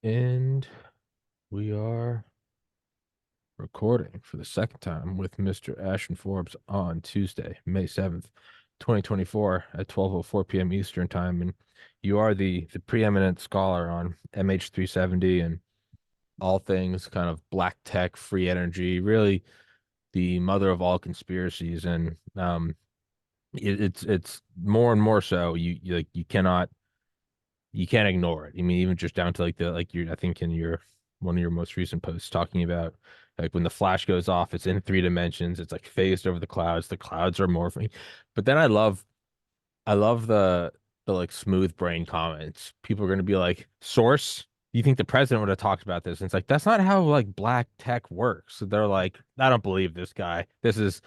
And we are recording for the second time with Mr. Ashton Forbes on Tuesday, May 7th, 2024 at 12:04 p.m. Eastern Time. And you are the preeminent scholar on MH370 and all things kind of black tech, free energy, really the mother of all conspiracies. And it's more and more so. You can't ignore it. I mean, even just down to I think in your one of your most recent posts talking about like when the flash goes off, it's in 3 dimensions, it's like phased over the clouds are morphing. But then I love the like smooth brain comments. People are gonna be like, source, you think the president would have talked about this? And it's like that's not how like black tech works. So they're like, I don't believe this guy. This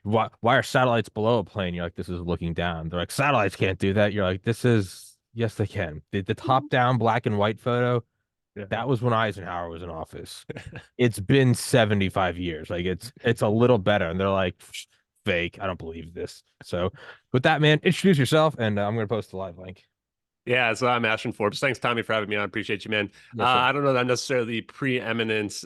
why are satellites below a plane? You're like, this is looking down. They're like, satellites can't do that. You're like, this is yes, they can. The top down black and white photo, Yeah. that was when Eisenhower was in office. It's been 75 years. Like it's a little better. And they're like, fake. I don't believe this. So with that, man, introduce yourself, and I'm gonna post the live link. Yeah, so I'm Ashton Forbes. Thanks, Tommy, for having me on. Appreciate you, man. Yes, sir. I don't know that I'm necessarily the preeminent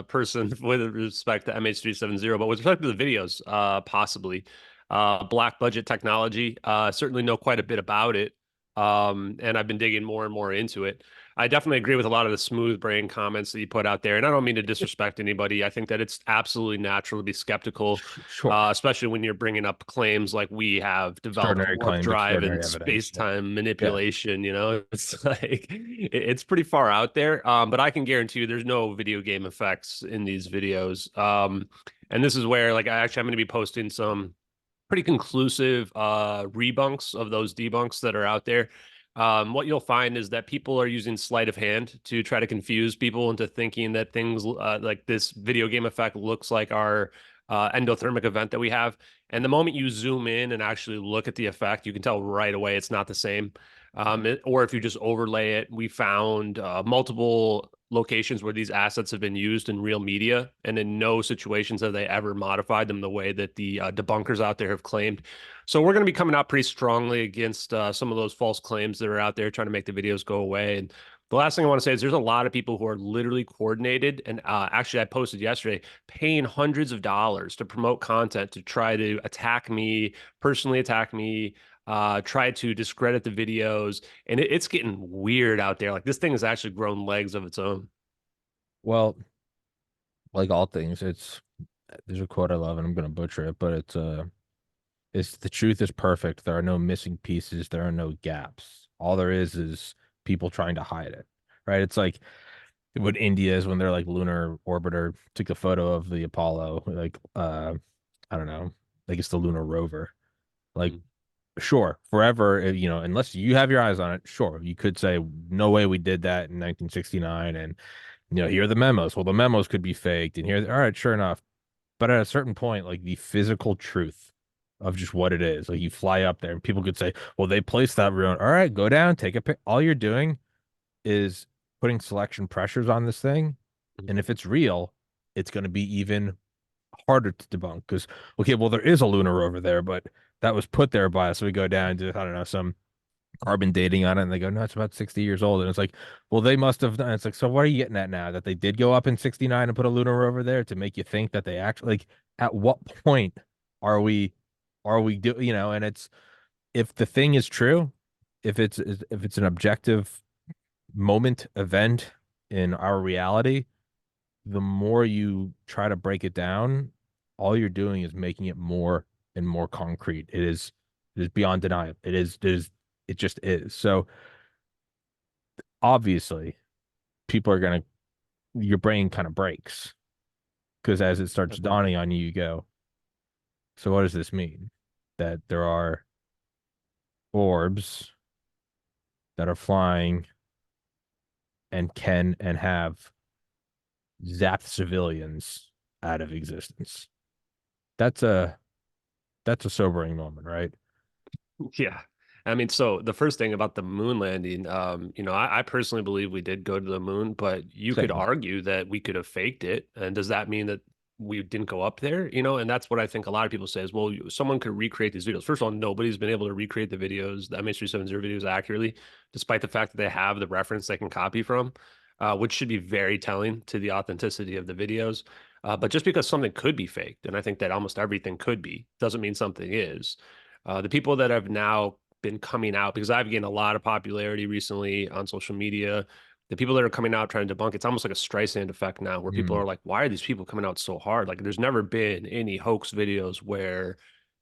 person with respect to MH370, but with respect to the videos, possibly. Black budget technology, certainly know quite a bit about it. And I've been digging more and more into it. I definitely agree with a lot of the smooth brain comments that you put out there. And I don't mean to disrespect anybody. I think that it's absolutely natural to be skeptical, Sure. especially when you're bringing up claims like we have developed Extraordinary warp claims, drive extraordinary and evidence. Yeah. space-time Yeah. manipulation. It's like it's pretty far out there. But I can guarantee you there's no video game effects in these videos. And this is where like I'm going to be posting some pretty conclusive rebunks of those debunks that are out there. What you'll find is that people are using sleight of hand to try to confuse people into thinking that things like this video game effect looks like our endothermic event that we have. And the moment you zoom in and actually look at the effect, you can tell right away it's not the same. Or if you just overlay it, we found multiple locations where these assets have been used in real media, and in no situations have they ever modified them the way that the debunkers out there have claimed. So we're going to be coming out pretty strongly against some of those false claims that are out there trying to make the videos go away. And the last thing I want to say is there's a lot of people who are literally coordinated. And actually, I posted yesterday paying hundreds of dollars to promote content to try to attack me, personally attack me, try to discredit the videos. And it's getting weird out there. Like this thing has actually grown legs of its own. Well, like all things, there's a quote I love, and I'm gonna butcher it, but it's the truth is perfect. There are no missing pieces. There are no gaps. All there is people trying to hide it, right? It's like what India is when they're like lunar orbiter took a photo of the Apollo, like I don't know, like it's the lunar rover. Like, Mm. sure, forever, unless you have your eyes on it, sure, you could say no way we did that in 1969, and here are the memos. Well, the memos could be faked, and here, all right, sure enough. But at a certain point, like the physical truth of just what it is, like you fly up there, and people could say, well, they placed that ruin. All right, go down, take a pic. All you're doing is putting selection pressures on this thing. And if it's real, it's going to be even harder to debunk because, okay, well, there is a lunar rover there, but that was put there by us. So we go down and do, I don't know, some carbon dating on it. And they go, no, it's about 60 years old. And it's like, well, they must have done. It's like, so what are you getting at now? That they did go up in 69 and put a lunar rover there to make you think that they actually, like, at what point are we and it's, if the thing is true, if it's an objective moment event in our reality, the more you try to break it down, all you're doing is making it more and more concrete. It is beyond denial. It just is. So obviously, people are gonna your brain kind of breaks because as it starts dawning on you, you go, so what does this mean? That there are orbs that are flying and can and have zapped civilians out of existence. That's a that's a sobering moment, right? Yeah. I mean, so the first thing about the moon landing, I personally believe we did go to the moon, but you could Same. argue that we could have faked it. And does that mean that we didn't go up there, and that's what I think a lot of people say is, well, someone could recreate these videos. First of all, nobody's been able to recreate the videos, the MH370 videos accurately, despite the fact that they have the reference they can copy from, which should be very telling to the authenticity of the videos. But just because something could be faked, and I think that almost everything could be, doesn't mean something is. The people that have now been coming out, because I've gained a lot of popularity recently on social media, the people that are coming out trying to debunk, it's almost like a Streisand effect now, where people Mm. are like, why are these people coming out so hard? Like, there's never been any hoax videos where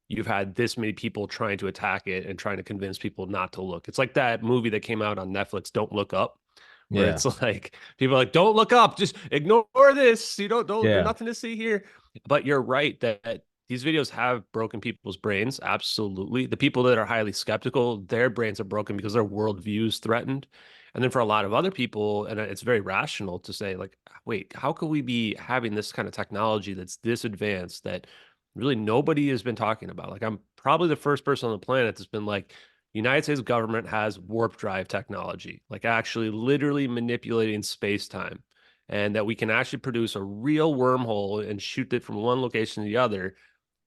you've had this many people trying to attack it and trying to convince people not to look. It's like that movie that came out on Netflix, Don't Look Up, where Yeah. it's like people are like, don't look up, just ignore this. You don't, there's Yeah. nothing to see here. But you're right that these videos have broken people's brains. Absolutely. The people that are highly skeptical, their brains are broken because their worldview is threatened. And then for a lot of other people, and it's very rational to say, like, wait, how could we be having this kind of technology that's this advanced that really nobody has been talking about? Like, I'm probably the first person on the planet that's been like, the United States government has warp drive technology, like actually literally manipulating space time, and that we can actually produce a real wormhole and shoot it from one location to the other.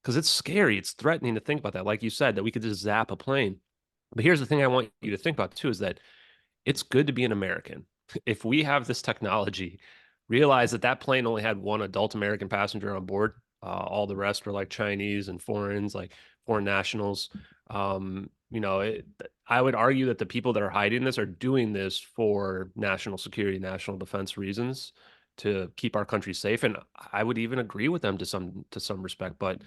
Because it's scary, it's threatening to think about that. Like you said, that we could just zap a plane. But here's the thing I want you to think about too is that it's good to be an American. If we have this technology, realize that that plane only had one adult American passenger on board. All the rest were like Chinese and foreigners, like foreign nationals. I would argue that the people that are hiding this are doing this for national security, national defense reasons to keep our country safe. And I would even agree with them to some respect. But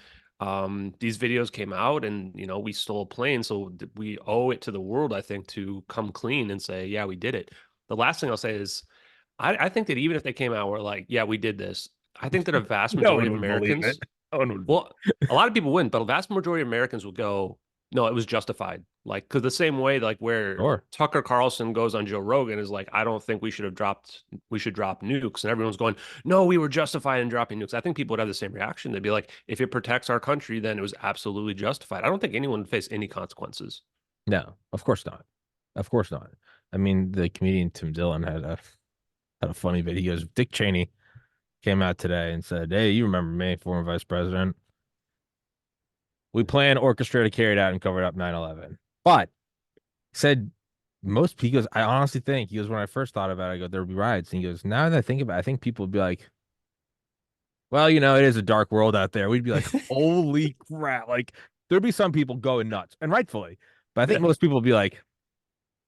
these videos came out, and we stole a plane, so we owe it to the world, I think, to come clean and say, yeah, we did it. The last thing I'll say is, I think that even if they came out, we're like, yeah, we did this. I think that a vast No majority one of would believe it. Americans, No one would. well, a lot of people wouldn't, but a vast majority of Americans will go, no, it was justified. Like, because the same way, like where Sure. Tucker Carlson goes on Joe Rogan is like, I don't think we should drop nukes. And everyone's going, no, we were justified in dropping nukes. I think people would have the same reaction. They'd be like, if it protects our country, then it was absolutely justified. I don't think anyone would face any consequences. No, of course not. Of course not. I mean, the comedian Tim Dillon had a funny video. He goes, Dick Cheney came out today and said, "Hey, you remember me, former vice president? We planned, orchestrated, carried out, and covered up 9/11." But said most he goes, I honestly think he goes, when I first thought about it, I go, there would be riots. And he goes, now that I think about it, I think people would be like, well, it is a dark world out there. We'd be like, holy crap. Like there'd be some people going nuts, and rightfully. But I think Yeah, most people would be like,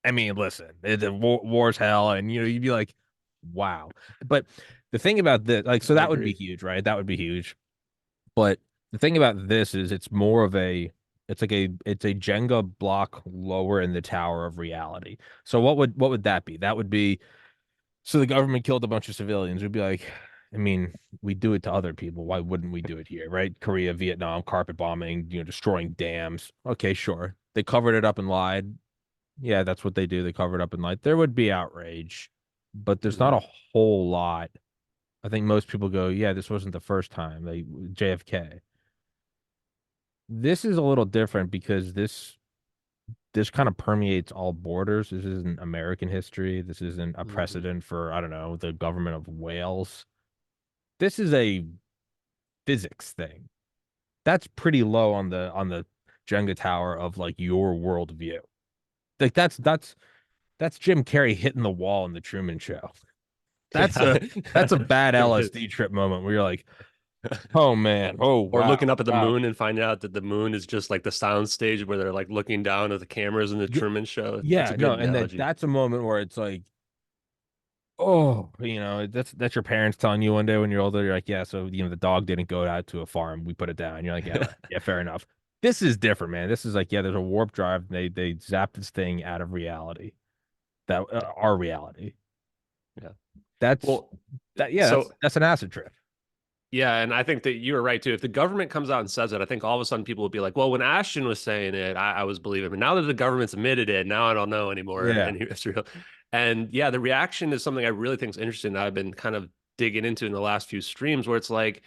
I mean, listen, war's hell, and you'd be like, wow. But the thing about this, like, so I that would be agree. huge, right? That would be huge. But the thing about this is it's more of it's a Jenga block lower in the tower of reality. So what would that be? That would be, so the government killed a bunch of civilians. We'd be like, I mean, we do it to other people. Why wouldn't we do it here, right? Korea, Vietnam, carpet bombing, destroying dams. Okay, sure. They covered it up and lied. Yeah, that's what they do. They cover it up and lied. There would be outrage, but there's not Mhm. a whole lot. I think most people go, yeah, this wasn't the first time. They JFK. This is a little different because this kind of permeates all borders. This isn't American history. This isn't a Mhm. precedent for, I don't know, the government of Wales. This is a physics thing. That's pretty low on the Jenga tower of like your worldview. Like that's Jim Carrey hitting the wall in the Truman Show. That's Yeah, a that's a bad it is. LSD trip moment where you're like, oh man, oh Or wow, looking up at the wow. moon and finding out that the moon is just like the sound stage where they're like looking down at the cameras in the Yeah, Truman Show. That's a yeah, good no, and analogy. that's a moment where it's like, oh, that's your parents telling you one day when you're older, you're like, yeah, so the dog didn't go out to a farm, we put it down. You're like, yeah, right. Yeah, fair enough. This is different, man. This is like, yeah, there's a warp drive. They zap this thing out of reality. That our reality. Yeah. That's Well, that. Yeah, that's so that's an acid trip. yeah, and I think that you were right too. If the government comes out and says it, I think all of a sudden people will be like, "Well, when Ashton was saying it, I was believing, but now that the government's admitted it, now I don't know anymore." Yeah. And it's real. And yeah, the reaction is something I really think is interesting. That I've been kind of digging into in the last few streams, where it's like,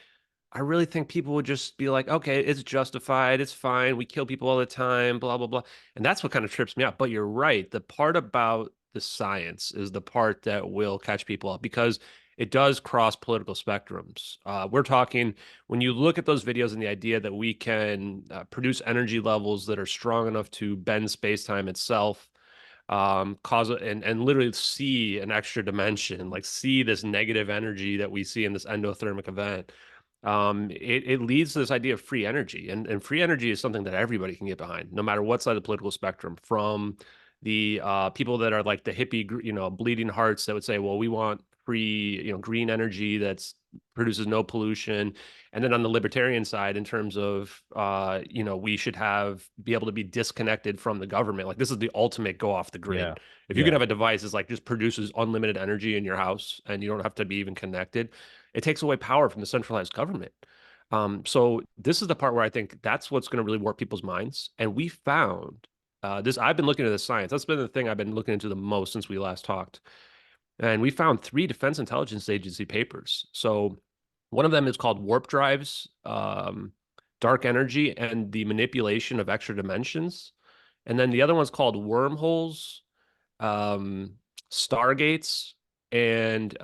I really think people would just be like, "Okay, it's justified, it's fine. We kill people all the time, blah blah blah," and that's what kind of trips me out. But you're right. The part about the science is the part that will catch people up because it does cross political spectrums. We're talking when you look at those videos and the idea that we can produce energy levels that are strong enough to bend space-time itself, cause and literally see an extra dimension, like see this negative energy that we see in this endothermic event. It leads to this idea of free energy, and free energy is something that everybody can get behind, no matter what side of the political spectrum. From the people that are like the hippie, bleeding hearts that would say, well, we want free, green energy that's produces no pollution. And then on the libertarian side, in terms of, we should be able to be disconnected from the government. Like this is the ultimate go off the Yeah. grid. If you can Yeah. have a device that's like just produces unlimited energy in your house and you don't have to be even connected, it takes away power from the centralized government. So this is the part where I think that's what's going to really warp people's minds. And we found this. I've been looking at the science. That's been the thing I've been looking into the most since we last talked. And we found 3 Defense Intelligence Agency papers. So one of them is called Warp Drives, Dark Energy, and the Manipulation of Extra Dimensions. And then the other one's called Wormholes, um, Stargates, and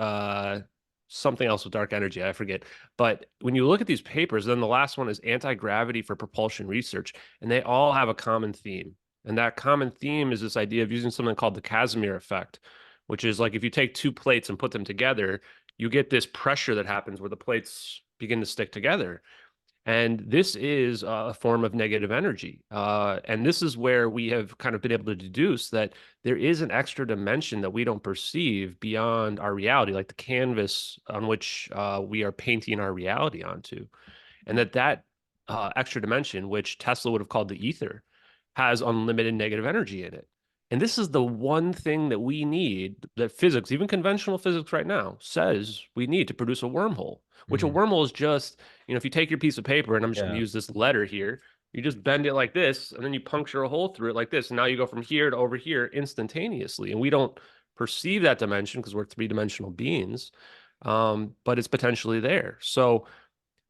something else with dark energy. I forget. But when you look at these papers, then the last one is Anti-Gravity for Propulsion Research, and they all have a common theme. And that common theme is this idea of using something called the Casimir effect, which is like if you take 2 plates and put them together, you get this pressure that happens where the plates begin to stick together. And this is a form of negative energy. And this is where we have kind of been able to deduce that there is an extra dimension that we don't perceive beyond our reality, like the canvas on which we are painting our reality onto. And that extra dimension, which Tesla would have called the ether, has unlimited negative energy in it. And this is the one thing that we need that physics, even conventional physics right now, says we need to produce a wormhole, which a Mhm. wormhole is just, if you take your piece of paper, and I'm just going to Yeah. use this letter here, you just bend it like this, and then you puncture a hole through it like this. And now you go from here to over here instantaneously. And we don't perceive that dimension because we're 3-dimensional beings, but it's potentially there. So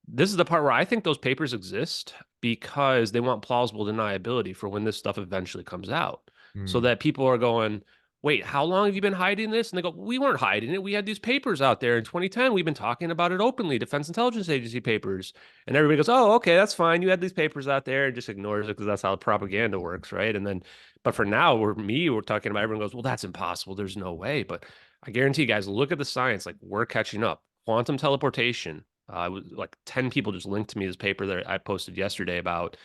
this is the part where I think those papers exist because they want plausible deniability for when this stuff eventually comes out. So Mm. that people are going, wait, how long have you been hiding this? And they go, we weren't hiding it. We had these papers out there in 2010. We've been talking about it openly, Defense Intelligence Agency papers. And everybody goes, oh, okay, that's fine. You had these papers out there and just ignores it because that's how propaganda works, right? And then, but for now, we're talking about, everyone goes, well, that's impossible. There's no way. But I guarantee you guys, look at the science. Like we're catching up. Quantum teleportation, I was like 10 people just linked to me this paper that I posted yesterday about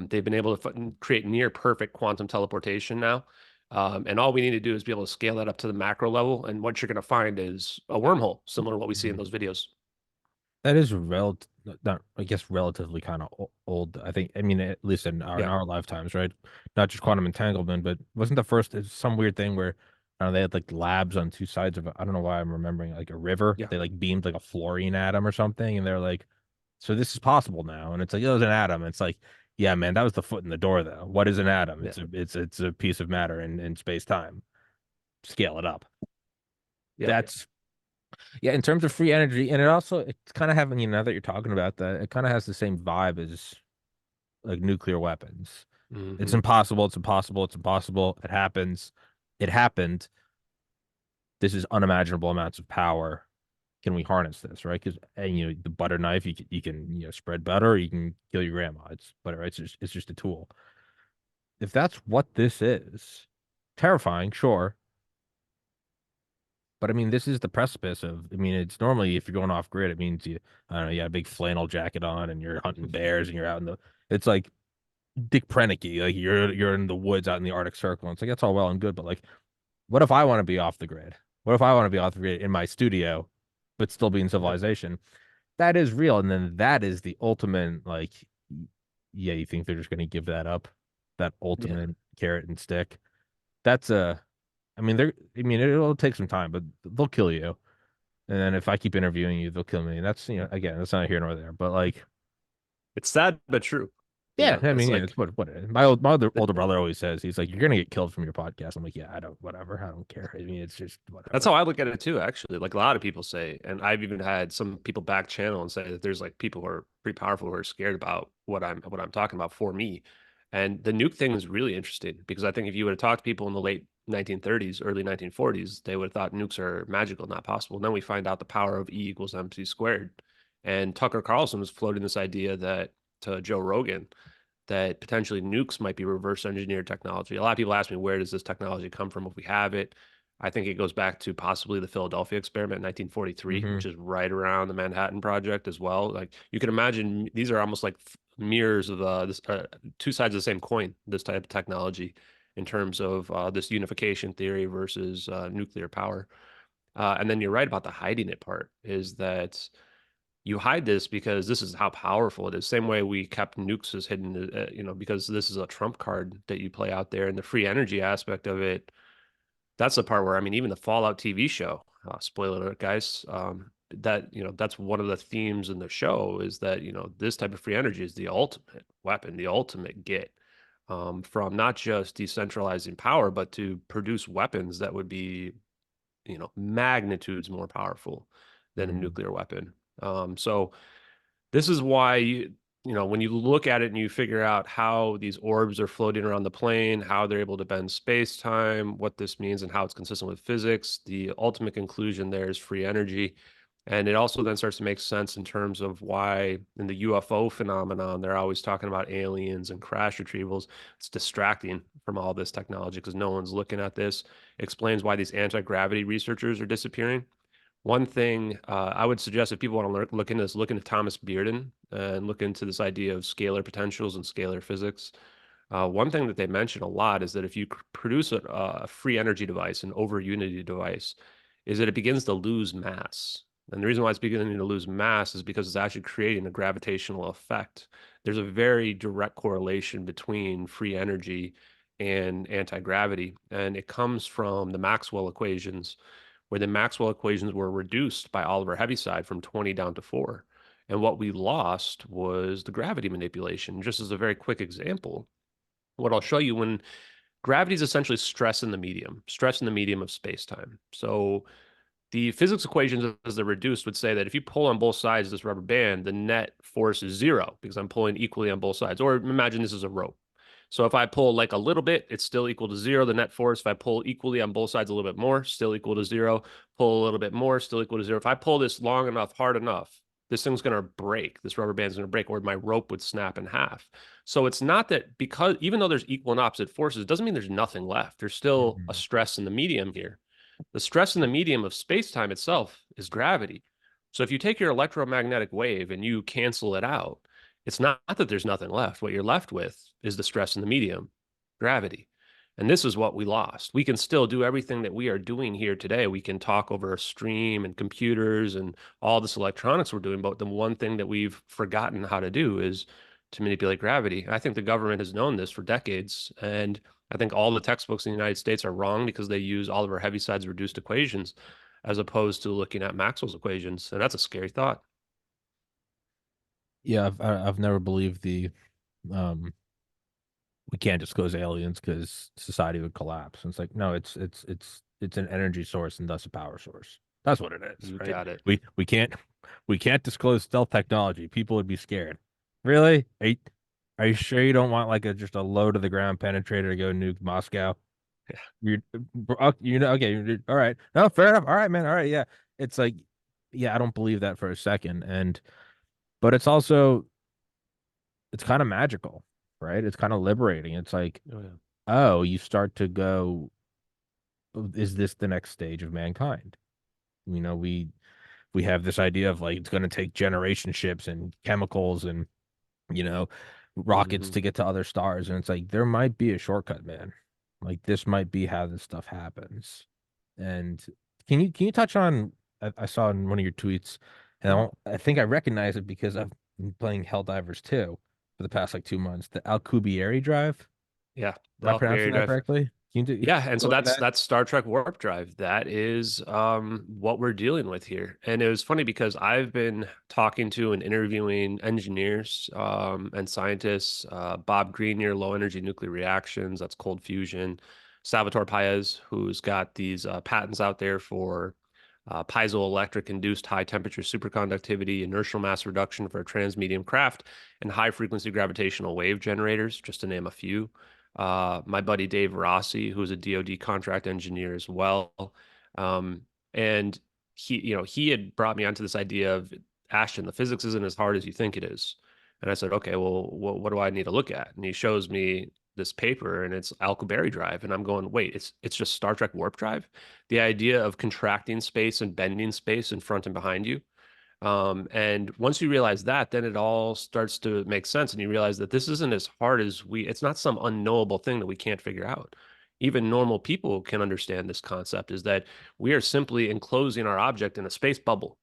they've been able to create near perfect quantum teleportation now. And all we need to do is be able to scale that up to the macro level. And what you're going to find is a wormhole, similar to what we see in Mhm. those videos. That is not, I guess, relatively kind of old. I think, I mean, at least in Yeah. our lifetimes, right? Not just quantum entanglement, but wasn't the first some weird thing where they had like labs on 2 sides of I don't know why I'm remembering like a river. Yeah. They like beamed like a fluorine atom or something, and they're like, so this is possible now. And it's like, oh, it was an atom. It's like, yeah, man, that was the foot in the door, though. What is an atom? Yeah. It's a piece of matter in space time. Scale it up. Yeah. That's Yeah, in terms of free energy, and it's kind of having, now that you're talking about that, it kind of has the same vibe as like nuclear weapons. It's Hmm. impossible, it's impossible, it's impossible. It happens. It happened. This is unimaginable amounts of power. Can we harness this, right? Because the butter knife, you can spread butter, you can kill your grandma. It's butter, right? It's just a tool. If that's what this is, terrifying, sure. But I mean, this is the precipice of. I mean, it's normally if you're going off grid, it means I don't know, you got a big flannel jacket on and you're hunting bears and you're out in the. It's like Dick Prenicky, like you're in the woods out in the Arctic Circle. And it's like that's all well and good, but like, what if I want to be off the grid? What if I want to be off the grid in my studio, but still be in Yeah. civilization? That is real, and then that is the ultimate. Like, yeah, you think they're just going to give that up? That Yeah. ultimate carrot and stick. That's a. I mean, they're. I mean, it'll take some time, but they'll kill you. And then if I keep interviewing you, they'll kill me. And that's, again, that's not here nor there. But like, It's sad, but true. yeah, I It's mean, yeah, like, it's what it is. My older brother always says, he's like, you're gonna get killed from your podcast. I'm like, yeah, I don't, whatever, I don't care. I mean, it's just that's whatever. how I look at it too, actually. Like a lot of people say, and I've even had some people back channel and say that there's like people who are pretty powerful who are scared about what I'm talking about for me. And the nuke thing is really interesting because I think if you would have talked to people in the late 1930s, early 1940s, they would have thought nukes are magical, not possible. And then we find out the power of E equals MC squared. And Tucker Carlson was floating this idea that to Joe Rogan that potentially nukes might be reverse engineered technology. A lot of people ask me, where does this technology come from if we have it? I think it goes back to possibly the Philadelphia experiment in 1943, Hmm. which is right around the Manhattan Project as well. Like you can imagine, these are almost like mirrors of two sides of the same coin, this type of technology in terms of this unification theory versus nuclear power. And then you're right about the hiding it part is that you hide this because this is how powerful it is. Same way we kept nukes as hidden, because this is a trump card that you play out there, and the free energy aspect of it. That's the part where I mean, even the Fallout TV show, spoiler alert, guys. That's one of the themes in the show is that this type of free energy is the ultimate weapon, the ultimate get from not just decentralizing power, but to produce weapons that would be magnitudes more powerful than a Hmm. nuclear weapon. So this is why when you look at it and you figure out how these orbs are floating around the plane, how they're able to bend space-time, what this means and how it's consistent with physics, the ultimate conclusion there is free energy. And it also then starts to make sense in terms of why in the UFO phenomenon, they're always talking about aliens and crash retrievals. It's distracting from all this technology because no one's looking at this. It explains why these anti-gravity researchers are disappearing. One thing I would suggest if people want to look into this, look into Thomas Bearden and look into this idea of scalar potentials and scalar physics. One thing that they mention a lot is that if you produce a free energy device, an over unity device, is that it begins to lose mass. And the reason why it's beginning to lose mass is because it's actually creating a gravitational effect. There's a very direct correlation between free energy and anti-gravity, and it comes from the Maxwell equations where the Maxwell equations were reduced by Oliver Heaviside from 20 down to 4. And what we lost was the gravity manipulation. Just as a very quick example, what I'll show you when gravity is essentially stress in the medium of space-time. So the physics equations as they're reduced would say that if you pull on both sides of this rubber band, the net force is zero because I'm pulling equally on both sides. Or imagine this is a rope. So if I pull like a little bit, it's still equal to zero, the net force. If I pull equally on both sides a little bit more, still equal to zero. Pull a little bit more, still equal to zero. If I pull this long enough, hard enough, this thing's going to break. This rubber band's going to break, or my rope would snap in half. So it's not that because even though there's equal and opposite forces, it doesn't mean there's nothing left. There's still a Hmm. stress in the medium here. The stress in the medium of space-time itself is gravity. So if you take your electromagnetic wave and you cancel it out, it's not that there's nothing left. What you're left with is the stress in the medium, gravity. And this is what we lost. We can still do everything that we are doing here today. We can talk over a stream and computers and all this electronics we're doing. But the one thing that we've forgotten how to do is to manipulate gravity. I think the government has known this for decades. And I think all the textbooks in the United States are wrong because they use Oliver Heaviside's reduced equations as opposed to looking at Maxwell's equations. And that's a scary thought. Yeah, I've never believed the um we can't disclose aliens because society would collapse. And it's like, no, it's an energy source and thus a power source. That's what it is, You right? got it. We can't disclose stealth technology. People would be scared. Really? Are you sure you don't want like a just a low to the ground penetrator to go nuke Moscow? You're okay, all right. No, fair enough. All right, man. All right, yeah. It's like, yeah, I don't believe that for a second. But it's also it's kind of magical, right? It's kind of liberating. It's like, Oh, yeah. oh, you start to go, is this the next stage of mankind? We have this idea of like it's going to take generation ships and chemicals and you know rockets Mm-hmm. to get to other stars, and it's like there might be a shortcut, man. Like this might be how this stuff happens. And can you touch on? I saw in one of your tweets, and Mm-hmm. I think I recognize it because I've been playing Helldivers 2 for the past like 2 months. The Alcubierre drive. Yeah. Am The I Alcubierre pronouncing that drive. correctly? Can you Yeah, and so explain that? that's Star Trek Warp Drive. That is what we're dealing with here. And it was funny because I've been talking to and interviewing engineers and scientists, Bob Grenier, low energy nuclear reactions, that's cold fusion, Salvatore Paez, who's got these patents out there for piezoelectric induced high temperature superconductivity, inertial mass reduction for a transmedium craft, and high frequency gravitational wave generators, just to name a few. my buddy Dave Rossi, who's a DoD contract engineer as well. Um, and he had brought me onto this idea of Ashton, the physics isn't as hard as you think it is. And I said, okay, well, what do I need to look at? And he shows me this paper and it's Alcubierre drive. And I'm going, wait, it's just Star Trek warp drive? The idea of contracting space and bending space in front and behind you. And once you realize that, then it all starts to make sense. And you realize that this isn't as hard as it's not some unknowable thing that we can't figure out. Even normal people can understand this concept is that we are simply enclosing our object in a space bubble.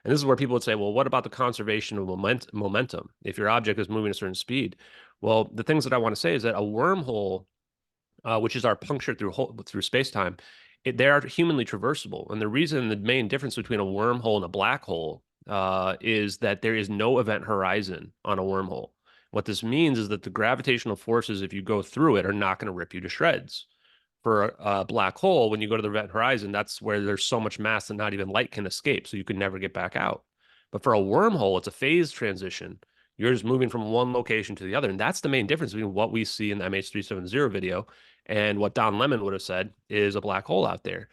And this is where people would say, well, what about the conservation of momentum? If your object is moving at a certain speed? Well, the things that I want to say is that a wormhole, which is our puncture through space-time, they are humanly traversable. And the reason, the main difference between a wormhole and a black hole is that there is no event horizon on a wormhole. What this means is that the gravitational forces, if you go through it, are not going to rip you to shreds. For a black hole, when you go to the event horizon, that's where there's so much mass that not even light can escape, so you can never get back out. But for a wormhole, it's a phase transition. You're just moving from one location to the other. And that's the main difference between what we see in the MH370 video and what Don Lemon would have said is a black hole out there.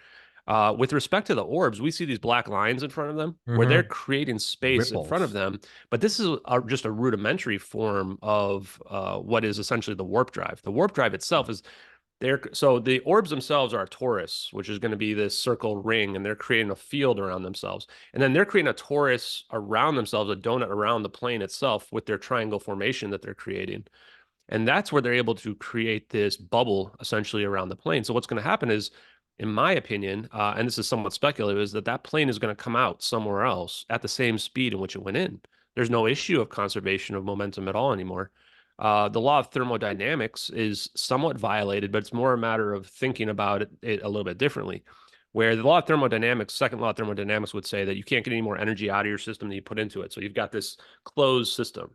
With respect to the orbs, we see these black lines in front of them where they're Mm-hmm. creating space in front of Ripples. them. But this is just a rudimentary form of what is essentially the warp drive. The warp drive itself is there. So the orbs themselves are a torus, which is going to be this circle ring, and they're creating a field around themselves. And then they're creating a torus around themselves, a donut around the plane itself with their triangle formation that they're creating. And that's where they're able to create this bubble essentially around the plane. So what's going to happen is, in my opinion, and this is somewhat speculative, is that that plane is going to come out somewhere else at the same speed in which it went in. There's no issue of conservation of momentum at all anymore. The law of thermodynamics is somewhat violated, but it's more a matter of thinking about it a little bit differently. Where the law of thermodynamics, second law of thermodynamics would say that you can't get any more energy out of your system than you put into it. So you've got this closed system.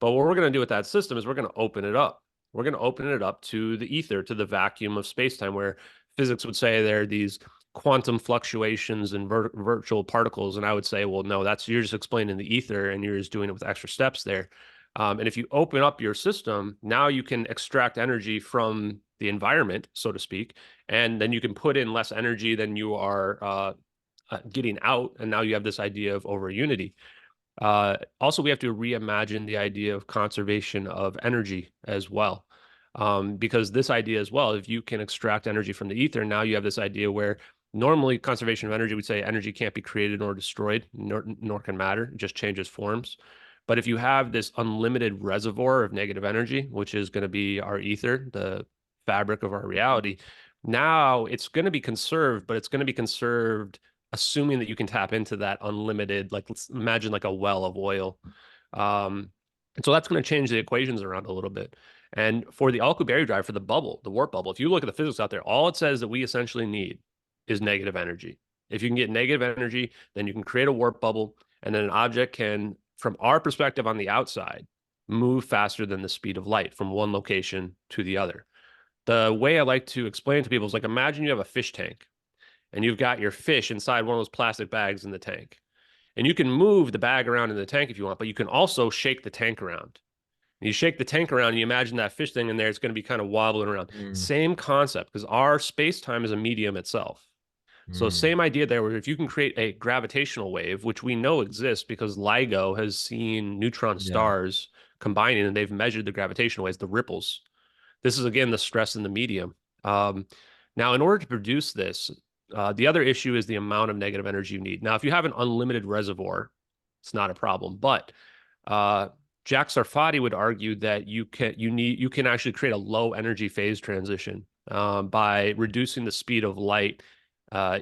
But what we're going to do with that system is we're going to open it up. We're going to open it up to the ether, to the vacuum of space-time, where physics would say there are these quantum fluctuations and virtual particles. And I would say, well, no, you're just explaining the ether and you're just doing it with extra steps there. And if you open up your system, now you can extract energy from the environment, so to speak, and then you can put in less energy than you are getting out. And now you have this idea of over unity. Also, we have to reimagine the idea of conservation of energy as well. Because this idea as well, if you can extract energy from the ether, now you have this idea where normally conservation of energy, we'd say energy can't be created nor destroyed, nor can matter, it just changes forms. But if you have this unlimited reservoir of negative energy, which is going to be our ether, the fabric of our reality, now it's going to be conserved, but it's going to be conserved assuming that you can tap into that unlimited, like let's imagine like a well of oil. And so that's going to change the equations around a little bit. And for the Alcubierre drive, for the bubble, the warp bubble, if you look at the physics out there, all it says that we essentially need is negative energy. If you can get negative energy, then you can create a warp bubble, and then an object can, from our perspective on the outside, move faster than the speed of light from one location to the other. The way I like to explain to people is like, imagine you have a fish tank and you've got your fish inside one of those plastic bags in the tank. And you can move the bag around in the tank if you want, but you can also shake the tank around. And you shake the tank around and you imagine that fish thing in there, it's going to be kind of wobbling around. Mm, Same concept, because our space-time is a medium itself. So mm. same idea there, where if you can create a gravitational wave, which we know exists because LIGO has seen neutron Yeah. stars combining and they've measured the gravitational waves, the ripples. This is again the stress in the medium. Now, in order to produce this, the other issue is the amount of negative energy you need. Now, if you have an unlimited reservoir, it's not a problem. But Jack Sarfati would argue that you can actually create a low energy phase transition by reducing the speed of light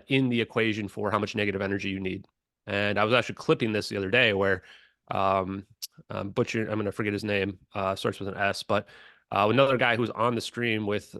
in the equation for how much negative energy you need. And I was actually clipping this the other day where Butcher, I'm going to forget his name, starts with an S, but another guy who's on the stream with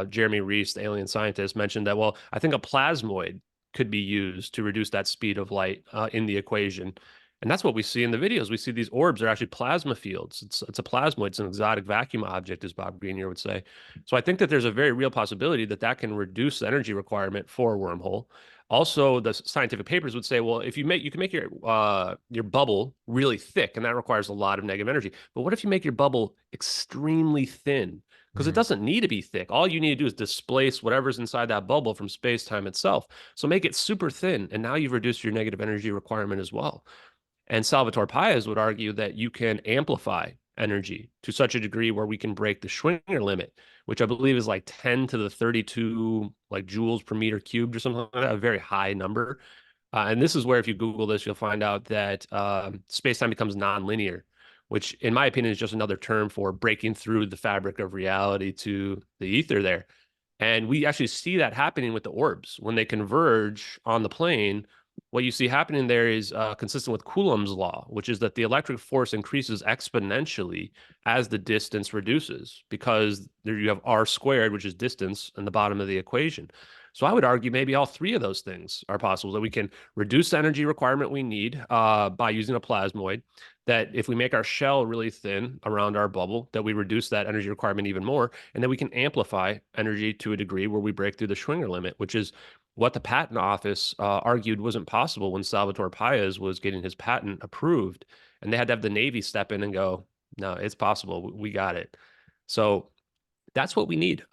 Jeremy Reese, the alien scientist, mentioned that, well, I think a plasmoid could be used to reduce that speed of light in the equation. And that's what we see in the videos. We see these orbs are actually plasma fields. It's a plasmoid. It's an exotic vacuum object, as Bob Greenier would say. So I think that there's a very real possibility that that can reduce the energy requirement for a wormhole. Also, the scientific papers would say, well, if you can make your bubble really thick, and that requires a lot of negative energy. But what if you make your bubble extremely thin, because it Mhm. doesn't need to be thick. All you need to do is displace whatever's inside that bubble from space-time itself. So make it super thin, and now you've reduced your negative energy requirement as well. And Salvatore Pais would argue that you can amplify energy to such a degree where we can break the Schwinger limit, which I believe is like 10 to the 32 like joules per meter cubed or something like that, a very high number. And this is where, if you Google this, you'll find out that space-time becomes nonlinear, which, in my opinion, is just another term for breaking through the fabric of reality to the ether there. And we actually see that happening with the orbs. When they converge on the plane, what you see happening there is consistent with Coulomb's law, which is that the electric force increases exponentially as the distance reduces, because there you have r squared, which is distance, in the bottom of the equation. So I would argue maybe all three of those things are possible, that we can reduce the energy requirement we need by using a plasmoid, that if we make our shell really thin around our bubble, that we reduce that energy requirement even more, and then we can amplify energy to a degree where we break through the Schwinger limit, which is what the patent office argued wasn't possible when Salvatore Pais was getting his patent approved. And they had to have the Navy step in and go, no, it's possible. We got it. So that's what we need.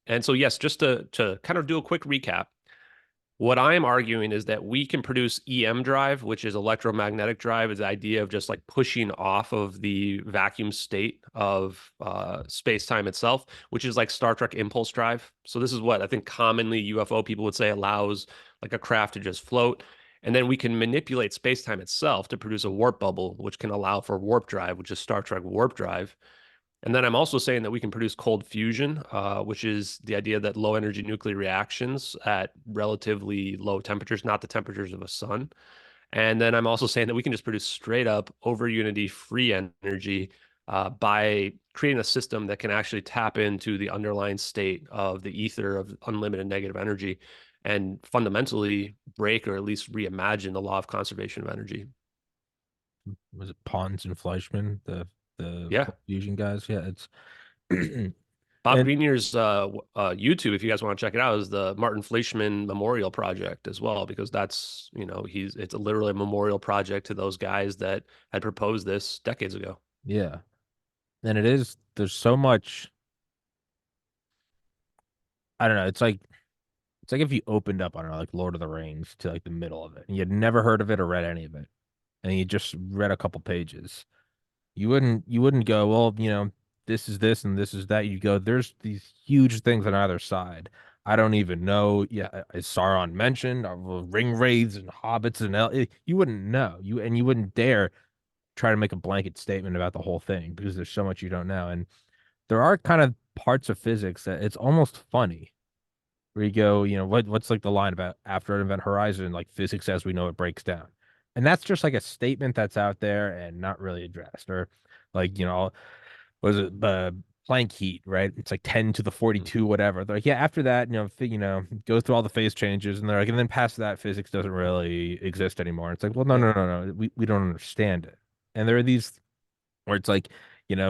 And so, yes, just to kind of do a quick recap, what I am arguing is that we can produce EM drive, which is electromagnetic drive, is the idea of just like pushing off of the vacuum state of space-time itself, which is like Star Trek impulse drive. So this is what I think commonly UFO people would say allows like a craft to just float. And then we can manipulate space-time itself to produce a warp bubble, which can allow for warp drive, which is Star Trek warp drive. And then I'm also saying that we can produce cold fusion, which is the idea that low energy nuclear reactions at relatively low temperatures, not the temperatures of a sun. And then I'm also saying that we can just produce straight up over unity free energy by creating a system that can actually tap into the underlying state of the ether of unlimited negative energy and fundamentally break, or at least reimagine, the law of conservation of energy. Was it Pons and Fleischmann, the Yeah. cold fusion guys? Yeah, it's Bob and Greenier's YouTube, if you guys want to check it out, is the Martin Fleischmann Memorial Project as well, because that's, it's literally a memorial project to those guys that had proposed this decades ago. yeah, and it is. There's so much. I don't know. It's like if you opened up, I don't know, like Lord of the Rings to like the middle of it, and you'd never heard of it or read any of it, and you just read a couple pages. You wouldn't go, well, this is this and this is that. You go, there's these huge things on either side. I don't even know. Yeah, is Sauron mentioned? Are ring wraiths and hobbits and you wouldn't know. You wouldn't dare try to make a blanket statement about the whole thing because there's so much you don't know. And there are kind of parts of physics that it's almost funny where you go, what's like the line about after an event horizon, like physics as we know it breaks down. And that's just like a statement that's out there and not really addressed. Or like, was it the Planck heat, right? It's like 10 to the 42, whatever. They're like, yeah, after that, go through all the phase changes, and they're like, and then past that, physics doesn't really exist anymore. It's like, well, no, Yeah. no, no, no. We don't understand it. And there are these where it's like,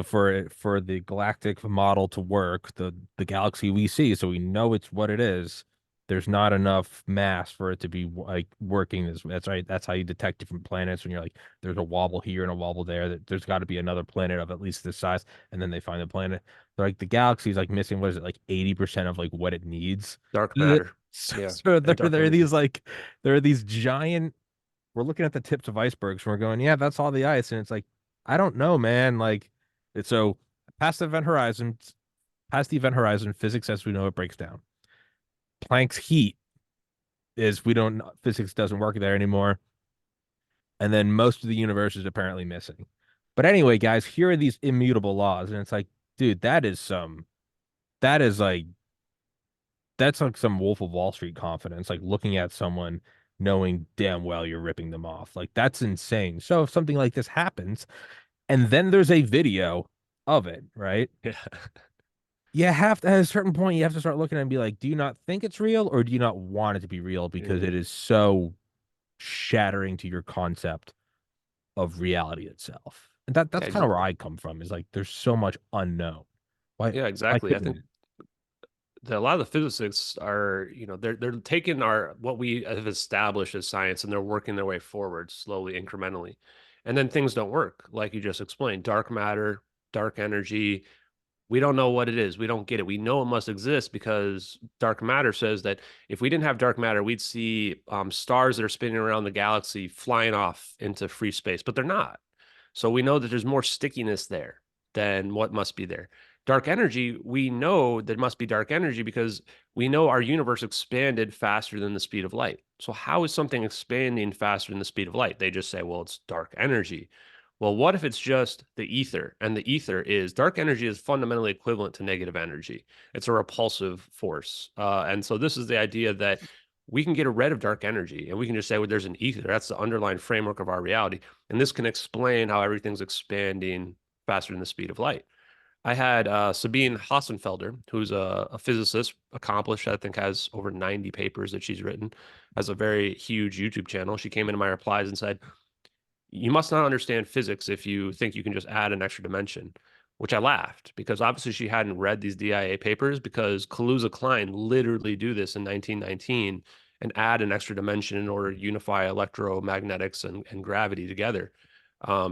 for the galactic model to work, the galaxy we see, so we know it's what it is. There's not enough mass for it to be like working this. That's right. That's how you detect different planets when you're like, there's a wobble here and a wobble there. That there's got to be another planet of at least this size, and then they find the planet. They're like the galaxy's like missing, what is it, like 80% of like what it needs. Dark So, matter. Yeah. so And dark there are energy. these like there are these giant, we're looking at the tips of icebergs and we're going, yeah, that's all the ice. And it's like, I don't know, man. Like, it's so past the event horizon, physics as we know it breaks down. Planck's heat is we don't physics doesn't work there anymore. And then most of the universe is apparently missing. But anyway, guys, here are these immutable laws. And it's like, dude, that is like that's like some Wolf of Wall Street confidence, like looking at someone knowing damn well you're ripping them off. Like that's insane. So if something like this happens, and then there's a video of it, right? Yeah. You have to, at a certain point, you have to start looking and be like, do you not think it's real or do you not want it to be real? Because Yeah. it is so shattering to your concept of reality itself. And that's Yeah. kind of where I come from, is like there's so much unknown. Yeah, Why exactly. I couldn't think it? that a lot of the physicists are, they're taking our what we have established as science, and they're working their way forward slowly, incrementally. And then things don't work, like you just explained. Dark matter, dark energy, We don't know what it is. We don't get it. We know it must exist because dark matter says that if we didn't have dark matter, we'd see stars that are spinning around the galaxy flying off into free space, but they're not. So we know that there's more stickiness there than what must be there. Dark energy, we know there must be dark energy because we know our universe expanded faster than the speed of light. So how is something expanding faster than the speed of light? They just say, well, it's dark energy. Well, what if it's just the ether? And the ether is dark energy is fundamentally equivalent to negative energy. It's a repulsive force. And so this is the idea that we can get rid of dark energy and we can just say, well, there's an ether. That's the underlying framework of our reality. And this can explain how everything's expanding faster than the speed of light. I had Sabine Hassenfelder, who's a physicist, accomplished, I think has over 90 papers that she's written, has a very huge YouTube channel. She came into my replies and said, you must not understand physics if you think you can just add an extra dimension, which I laughed because obviously she hadn't read these DIA papers because Kaluza Klein literally do this in 1919 and add an extra dimension in order to unify electromagnetics and gravity together.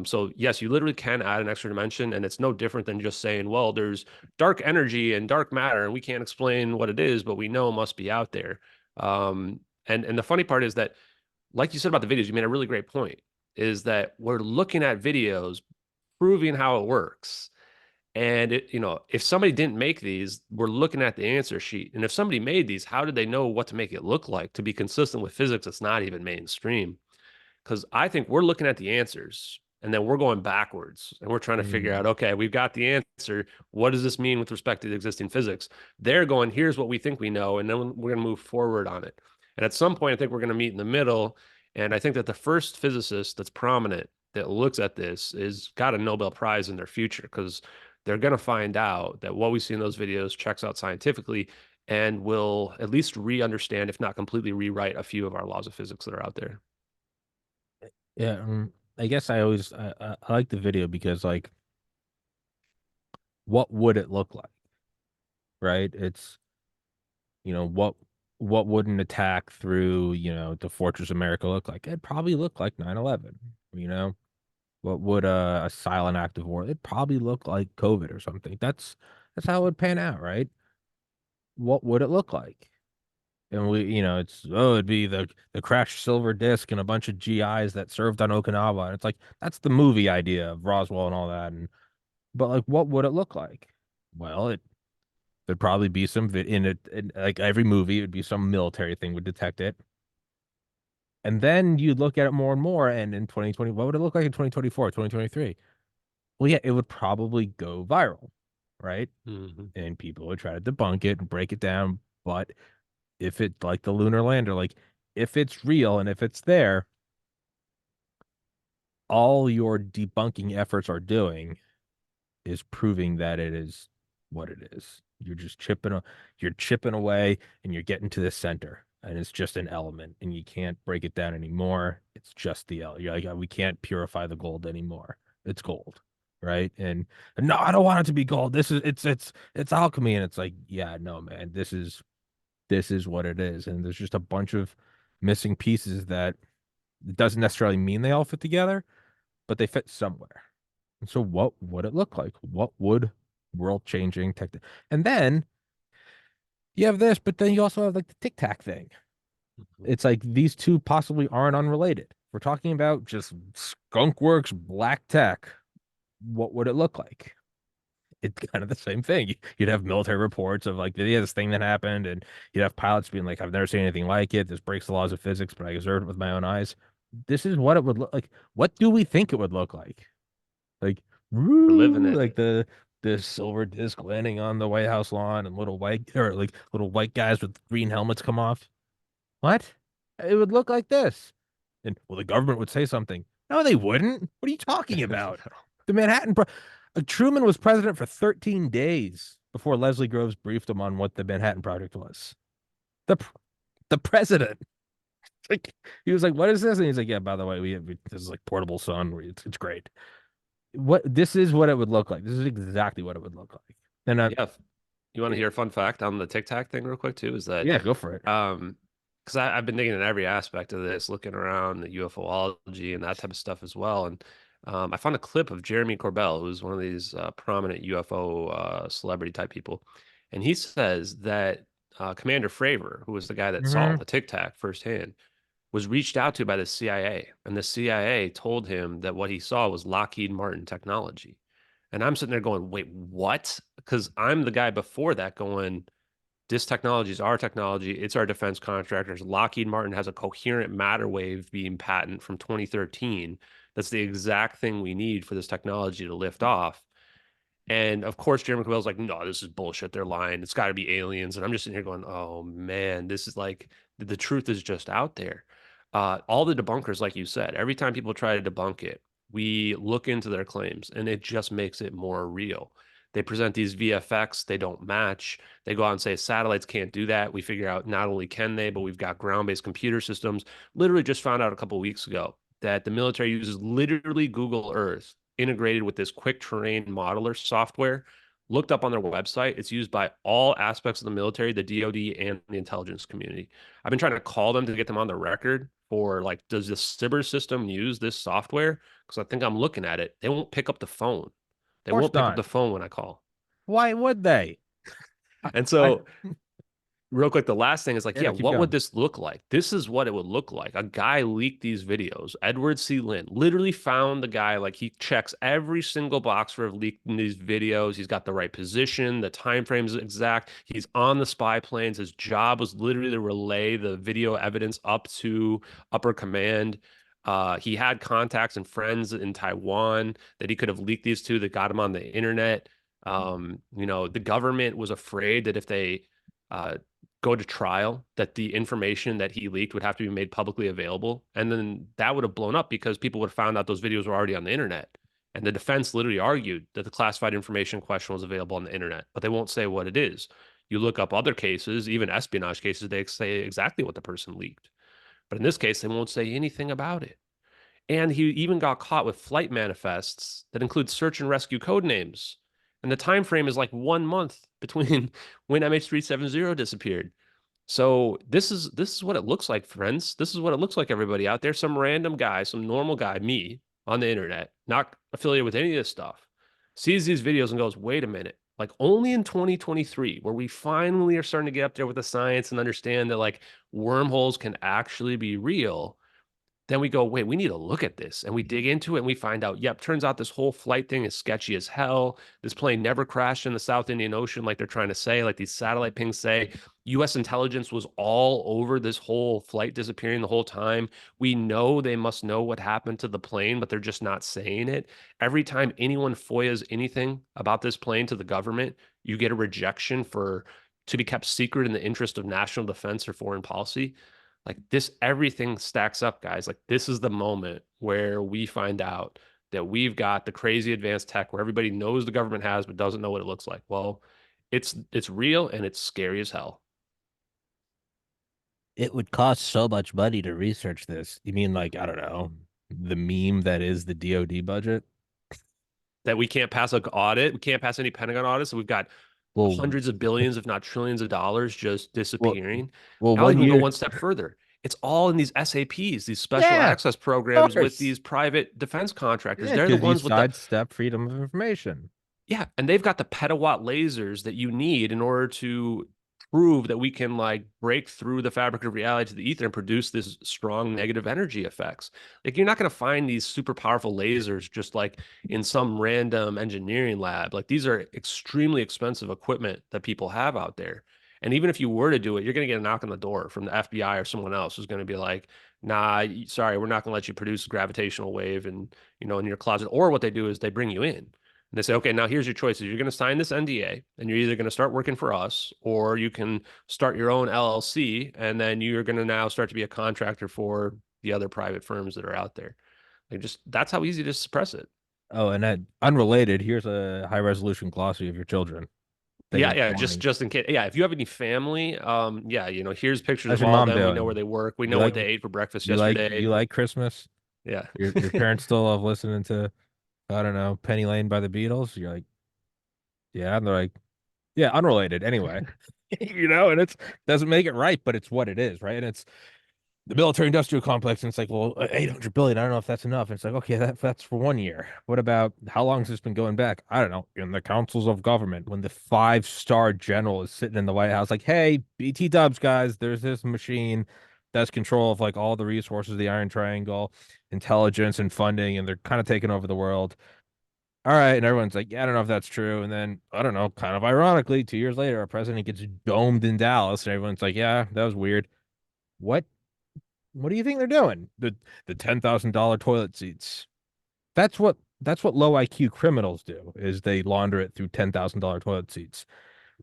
So yes, you literally can add an extra dimension, and it's no different than just saying, well, there's dark energy and dark matter, and we can't explain what it is, but we know it must be out there. And the funny part is that, like you said about the videos, you made a really great point, is that we're looking at videos proving how it works. And if somebody didn't make these, we're looking at the answer sheet. And if somebody made these, how did they know what to make it look like to be consistent with physics that's not even mainstream? Because I think we're looking at the answers and then we're going backwards and we're trying to figure Mm. out, okay, we've got the answer. What does this mean with respect to the existing physics? They're going, here's what we think we know, and then we're going to move forward on it. And at some point, I think we're going to meet in the middle. And I think that the first physicist that's prominent that looks at this is got a Nobel Prize in their future because they're going to find out that what we see in those videos checks out scientifically and will at least re-understand, if not completely rewrite, a few of our laws of physics that are out there. Yeah, I guess I like the video because like, what would it look like, right? It's what would an attack through the Fortress of America look like? It'd probably look like 9/11. You know, what would a silent act of war? It'd probably look like COVID or something. That's how it would pan out, right? What would it look like? And it'd be the crashed silver disc and a bunch of GIs that served on Okinawa. And it's like that's the movie idea of Roswell and all that. But like, what would it look like? Well, there'd probably be some in it, like every movie, it would be some military thing would detect it. And then you'd look at it more and more. And in 2020, what would it look like in 2024, 2023? Well, yeah, it would probably go viral, right? Mm-hmm. And people would try to debunk it and break it down. But if it like the lunar lander, like if it's real and if it's there, all your debunking efforts are doing is proving that it is what it is. You're chipping away and you're getting to the center. And it's just an element and you can't break it down anymore. It's just the L. You're like, "Oh, we can't purify the gold anymore. It's gold." Right. And no, I don't want it to be gold. It's alchemy. And it's like, yeah, no, man, this is what it is. And there's just a bunch of missing pieces that it doesn't necessarily mean they all fit together, but they fit somewhere. And so what would it look like? What would world changing tech? And then you have this, but then you also have like the Tic Tac thing. It's like these two possibly aren't unrelated. We're talking about just skunkworks black tech. What would it look like? It's kind of the same thing. You'd have military reports of like, yeah, this thing that happened, and you'd have pilots being like, I've never seen anything like it. This breaks the laws of physics, but I observed it with my own eyes. This is what it would look like. What do we think it would look like? Like, We're living woo, it. like the silver disc landing on the White House lawn and little white guys with green helmets come off. What? It would look like this. And well, the government would say something. No, they wouldn't. What are you talking about? The Truman was president for 13 days before Leslie Groves briefed him on what the Manhattan Project was. The the president. Like he was like, "What is this?" And he's like, "Yeah, by the way, this is like portable sun. It's great." This is what it would look like. This is exactly what it would look like. And Yeah. You want to hear a fun fact on the Tic Tac thing real quick too? Is that yeah, go for it. because I've been digging in every aspect of this, looking around the UFOlogy and that type of stuff as well. And I found a clip of Jeremy Corbell, who's one of these prominent UFO celebrity type people, and he says that Commander Fravor, who was the guy that saw Hmm. the Tic Tac firsthand, was reached out to by the CIA, and the CIA told him that what he saw was Lockheed Martin technology. And I'm sitting there going, wait, what? Because I'm the guy before that going, this technology is our technology. It's our defense contractors. Lockheed Martin has a coherent matter wave beam patent from 2013. That's the exact thing we need for this technology to lift off. And of course, Jeremy Corbell's like, no, this is bullshit. They're lying. It's got to be aliens. And I'm just sitting here going, oh man, this is like the truth is just out there. All the debunkers, like you said, every time people try to debunk it, we look into their claims and it just makes it more real. They present these VFX, they don't match. They go out and say satellites can't do that. We figure out not only can they, but we've got ground-based computer systems. Literally just found out a couple of weeks ago that the military uses literally Google Earth integrated with this quick terrain modeler software. Looked up on their website. It's used by all aspects of the military, the DoD, and the intelligence community. I've been trying to call them to get them on the record for like, does the cyber system use this software? Because I think I'm looking at it. They won't pick up the phone. Of They course won't pick up not. the phone when I call. Why would they? And I so real quick, the last thing is like, yeah, yeah, no, keep what would going. this look like? This is what it would look like. A guy leaked these videos. Edward C. Lynn literally found the guy, like he checks every single box for leaking these videos. He's got the right position, the time frames exact. He's on the spy planes. His job was literally to relay the video evidence up to upper command. He had contacts and friends in Taiwan that he could have leaked these to that got him on the internet. The government was afraid that if they uh, go to trial, that the information that he leaked would have to be made publicly available. And then that would have blown up because people would have found out those videos were already on the internet. And the defense literally argued that the classified information question was available on the internet, but they won't say what it is. You look up other cases, even espionage cases, they say exactly what the person leaked. But in this case, they won't say anything about it. And he even got caught with flight manifests that include search and rescue code names. And the time frame is like 1 month between when MH370 disappeared. So this is what it looks like, friends. This is what it looks like, everybody out there. Some random guy, some normal guy, me on the internet, not affiliated with any of this stuff, sees these videos and goes, wait a minute. Like only in 2023, where we finally are starting to get up there with the science and understand that like wormholes can actually be real, then we go, wait, we need to look at this. And we dig into it and we find out, yep, turns out this whole flight thing is sketchy as hell. This plane never crashed in the South Indian Ocean like they're trying to say, like these satellite pings say. US intelligence was all over this whole flight disappearing the whole time. We know they must know what happened to the plane, but they're just not saying it. Every time anyone FOIAs anything about this plane to the government, you get a rejection for to be kept secret in the interest of national defense or foreign policy. Like this, everything stacks up, guys. Like this is the moment where we find out that we've got the crazy advanced tech where everybody knows the government has but doesn't know what it looks like. Well, it's real and it's scary as hell It would cost so much money to research this. You mean like, I don't know, the meme that is the DoD budget? that we can't pass an audit. We can't pass any Pentagon audits. So we've got Well, hundreds of billions, if not trillions of dollars just well, disappearing. well, I'll one even go year. one step further. It's all in these SAPs, these special Yeah, access of programs with course. these private defense contractors. Yeah, They're the because you ones with the sidestep freedom of information. Yeah, and they've got the petawatt lasers that you need in order to prove that we can like break through the fabric of reality to the ether and produce this strong negative energy effects. Like you're not going to find these super powerful lasers just like in some random engineering lab. Like these are extremely expensive equipment that people have out there. And even if you were to do it, you're going to get a knock on the door from the FBI or someone else who's going to be like, "Nah, sorry, we're not going to let you produce a gravitational wave and in your closet." Or what they do is they bring you in and they say, okay, now here's your choices. You're going to sign this NDA and you're either going to start working for us or you can start your own LLC. And then you're going to now start to be a contractor for the other private firms that are out there. Like just that's how easy to suppress it. Oh, and that unrelated, here's a high resolution glossary of your children. They Yeah, get yeah, just 20. just in case. Yeah, if you have any family, yeah, here's pictures How's of your all of mom them. We know doing? where they work. We You know what like they ate for breakfast you yesterday. like Christmas? Yeah. Your parents still love listening to, I don't know, Penny Lane by the Beatles? You're like, yeah, and they're like, yeah, unrelated anyway. And it's doesn't make it right, but it's what it is, right? And it's the military industrial complex, and it's like, well, 800 billion. I don't know if that's enough. And it's like, okay, that's for 1 year. What about how long has this been going back? I don't know. In the councils of government, when the five-star general is sitting in the White House, like, hey, BT Dubs, guys, there's this machine that's control of like all the resources of the Iron Triangle, intelligence and funding, and they're kind of taking over the world. All right, and everyone's like, yeah, I don't know if that's true. And then I don't know, kind of ironically, 2 years later, our president gets domed in Dallas, and everyone's like, yeah, that was weird. What what do you think they're doing? The $10,000 toilet seats. That's what low IQ criminals do, is they launder it through $10,000 toilet seats.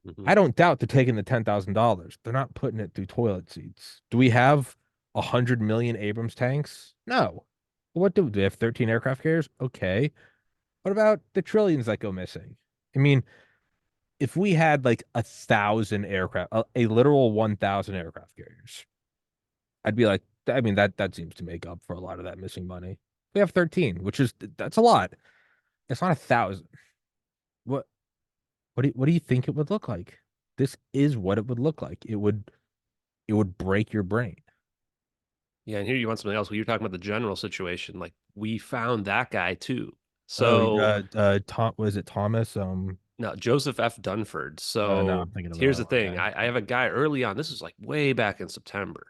Mhm. I don't doubt they're taking the $10,000. They're not putting it through toilet seats. Do we have 100 million Abrams tanks? No. What do we have? 13 aircraft carriers? Okay. What about the trillions that go missing? I mean, if we had like 1,000 aircraft, a literal 1,000 aircraft carriers, I'd be like, I mean, that seems to make up for a lot of that missing money. We have 13, which is that's a lot. It's not 1,000. What what do you think it would look like? This is what it would look like. It would break your brain. Yeah, and here you want something else. Well, you're talking about the general situation. Like we found that guy too. Oh, So Tom, was it Thomas? no, Joseph F. Dunford. No, So I'm thinking of here's the the wrong thing. guy. I have a guy early on. This is like way back in September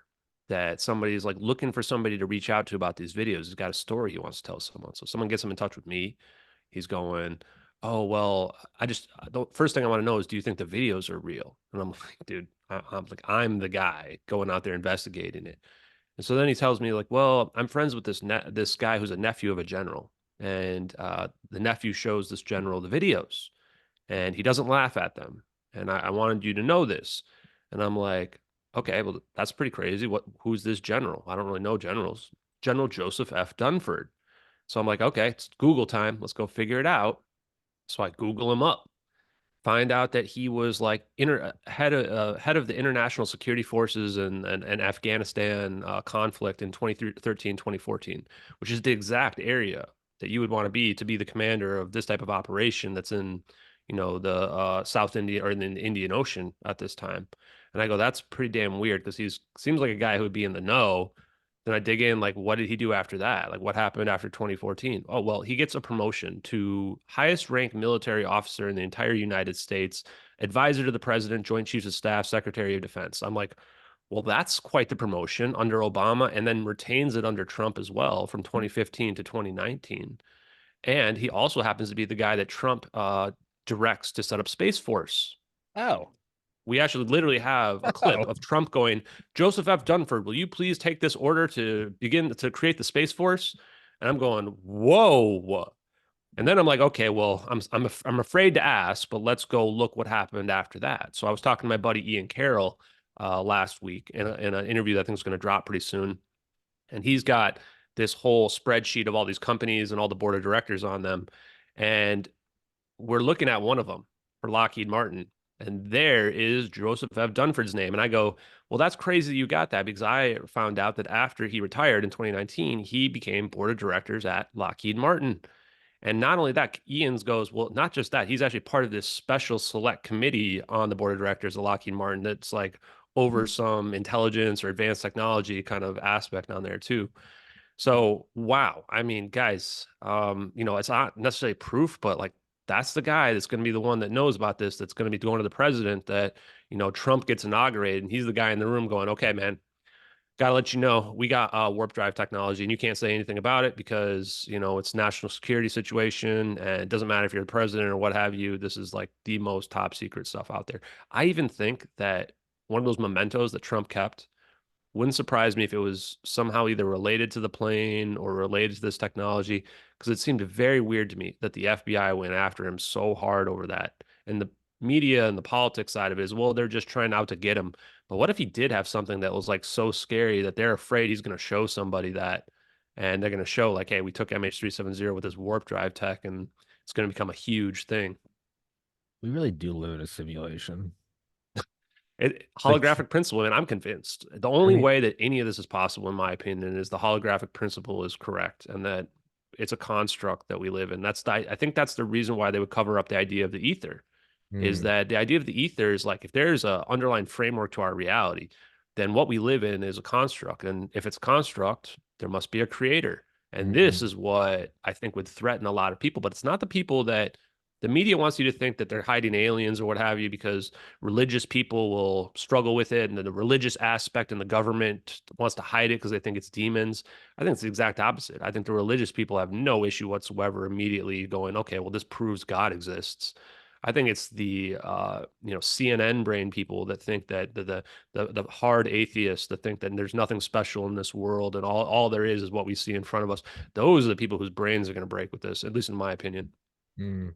that somebody's like looking for somebody to reach out to about these videos. He's got a story he wants to tell someone. So someone gets him in touch with me. He's going, oh, well, the first thing I want to know is, do you think the videos are real? And I'm like, dude, I'm like, I'm the guy going out there investigating it. And so then he tells me like, well, I'm friends with this guy who's a nephew of a general, and the nephew shows this general the videos, and he doesn't laugh at them. And I wanted you to know this. And I'm like, okay, well, that's pretty crazy. Who's this general? I don't really know generals. General Joseph F. Dunford. So I'm like, okay, it's Google time. Let's go figure it out. So I Google him up, find out that he was like head of the international security forces and Afghanistan conflict in 2013, 2014, which is the exact area that you would want to be the commander of this type of operation that's in, the South India or in the Indian Ocean at this time. And I go, that's pretty damn weird because he's seems like a guy who would be in the know. Then I dig in, like, what did he do after that? Like, what happened after 2014? Oh, well, he gets a promotion to highest ranked military officer in the entire United States, advisor to the president, Joint Chiefs of Staff, Secretary of Defense. I'm like, well, that's quite the promotion under Obama, and then retains it under Trump as well from 2015 to 2019. And he also happens to be the guy that Trump directs to set up Space Force. Oh, We actually literally have a clip oh, of Trump going, Joseph F. Dunford, will you please take this order to begin to create the Space Force? And I'm going, whoa. And then I'm like, okay, well, I'm afraid to ask, but let's go look what happened after that. So I was talking to my buddy Ian Carroll last week in an interview that I think is going to drop pretty soon. And he's got this whole spreadsheet of all these companies and all the board of directors on them. And we're looking at one of them for Lockheed Martin, and there is Joseph F. Dunford's name. And I go, well, that's crazy that you got that because I found out that after he retired in 2019, he became board of directors at Lockheed Martin. And not only that, Ian's goes, well, not just that, he's actually part of this special select committee on the board of directors of Lockheed Martin that's like over some intelligence or advanced technology kind of aspect on there too. So wow, I mean, guys, it's not necessarily proof, but like that's the guy that's going to be the one that knows about this. That's going to be going to the president that Trump gets inaugurated, and he's the guy in the room going, "Okay, man, gotta let you know we got warp drive technology, and you can't say anything about it because it's national security situation, and it doesn't matter if you're the president or what have you. This is like the most top secret stuff out there." I even think that one of those mementos that Trump kept wouldn't surprise me if it was somehow either related to the plane or related to this technology, because it seemed very weird to me that the FBI went after him so hard over that. And the media and the politics side of it is, well, they're just trying out to get him. But what if he did have something that was like so scary that they're afraid he's going to show somebody that, and they're going to show like, hey, we took MH370 with this warp drive tech, and it's going to become a huge thing. we really do live in a simulation. Like, Holographic principle, and I'm convinced the I only mean, way that any of this is possible, in my opinion, is the holographic principle is correct, and that it's a construct that we live in. I think that's the reason why they would cover up the idea of the ether, is hmm. that the idea of the ether is like if there's a underlying framework to our reality, then what we live in is a construct. And if it's a construct, there must be a creator. And this Mm-hmm. is what I think would threaten a lot of people. But it's not the people that the media wants you to think that they're hiding aliens or what have you, because religious people will struggle with it. And the religious aspect and the government wants to hide it because they think it's demons. I think it's the exact opposite. I think the religious people have no issue whatsoever immediately going, okay, well, this proves God exists. I think it's the CNN brain people that think that the hard atheists that think that there's nothing special in this world and all there is what we see in front of us. Those are the people whose brains are going to break with this, at least in my opinion. Mm.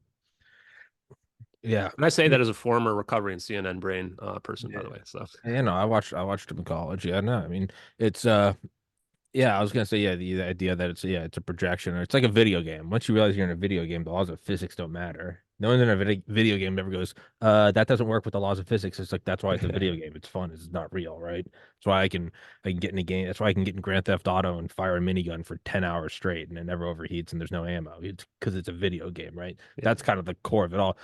Yeah. And I say that as a former recovering CNN brain person, by Yeah. the way. So I watched him in college. Yeah, no, I mean it's yeah, I was gonna say yeah, the idea that it's a projection or it's like a video game. Once you realize you're in a video game, the laws of physics don't matter. No one in a video game never goes, that doesn't work with the laws of physics. It's like that's why it's a video game. It's fun. It's not real, right? That's why I can get in a game. That's why I can get in Grand Theft Auto and fire a minigun for 10 hours straight and it never overheats and there's no ammo. It's because it's a video game, right? yeah, That's kind of the core of it all.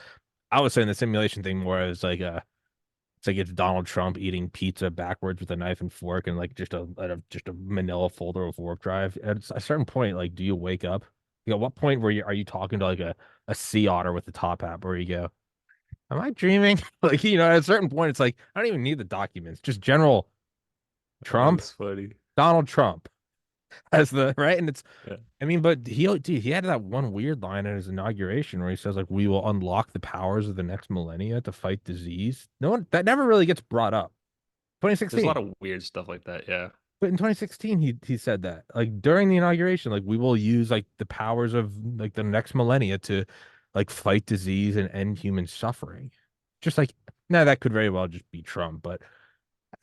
I was saying the simulation thing more as like it's like it's Donald Trump eating pizza backwards with a knife and fork and like just a manila folder of warp drive. At a certain point, like, do you wake up? At what point where are you talking to like a sea otter with the top hat where you go, am I dreaming? Like, at a certain point, it's like I don't even need the documents, just general Trump, that's funny. Donald Trump as the right. And it's Yeah. I mean, but he had that one weird line in his inauguration where he says like we will unlock the powers of the next millennia to fight disease. No one that never really gets brought up. There's a 2016. lot of weird stuff like that. Yeah. But in 2016, he said that like during the inauguration, like we will use like the powers of like the next millennia to like fight disease and end human suffering. Just like now that could very well just be Trump, but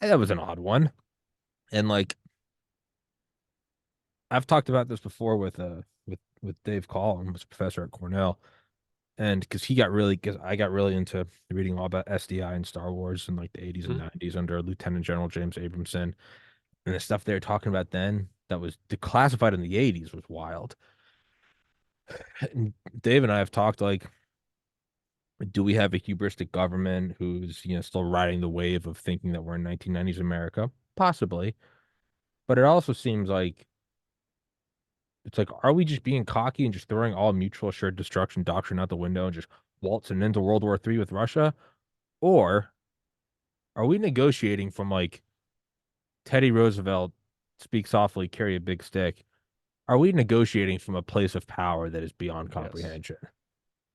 that was an odd one. And like I've talked about this before with Dave Call, who was a professor at Cornell, and because I got really into reading all about SDI and Star Wars in like the 80s and Mhm. 90s under Lieutenant General James Abramson. And the stuff they were talking about then that was declassified in the 80s was wild. And Dave and I have talked like, do we have a hubristic government who's, still riding the wave of thinking that we're in 1990s America? Possibly. But it also seems like it's like, are we just being cocky and just throwing all mutual assured destruction doctrine out the window and just waltzing into World War III with Russia? Or are we negotiating from like Teddy Roosevelt, speak softly, carry a big stick? Are we negotiating from a place of power that is beyond Yes. comprehension?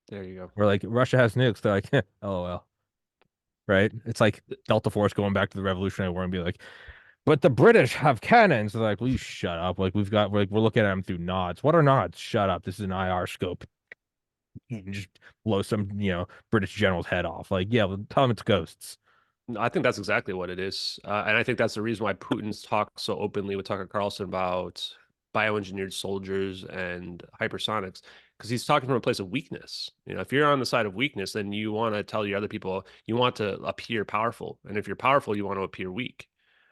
There you go. We're like, Russia has nukes. They're like, LOL, right? It's like Delta Force going back to the Revolutionary War and be like, but the British have cannons. They're like, will you shut up? Like, we're looking at them through nods. What are nods? Shut up. This is an IR scope. You can just blow some, British general's head off. Like, yeah, well, tell them it's ghosts. I think that's exactly what it is. And I think that's the reason why Putin's talked so openly with Tucker Carlson about bioengineered soldiers and hypersonics, because he's talking from a place of weakness. If you're on the side of weakness, then you want to tell your other people you want to appear powerful. And if you're powerful, you want to appear weak.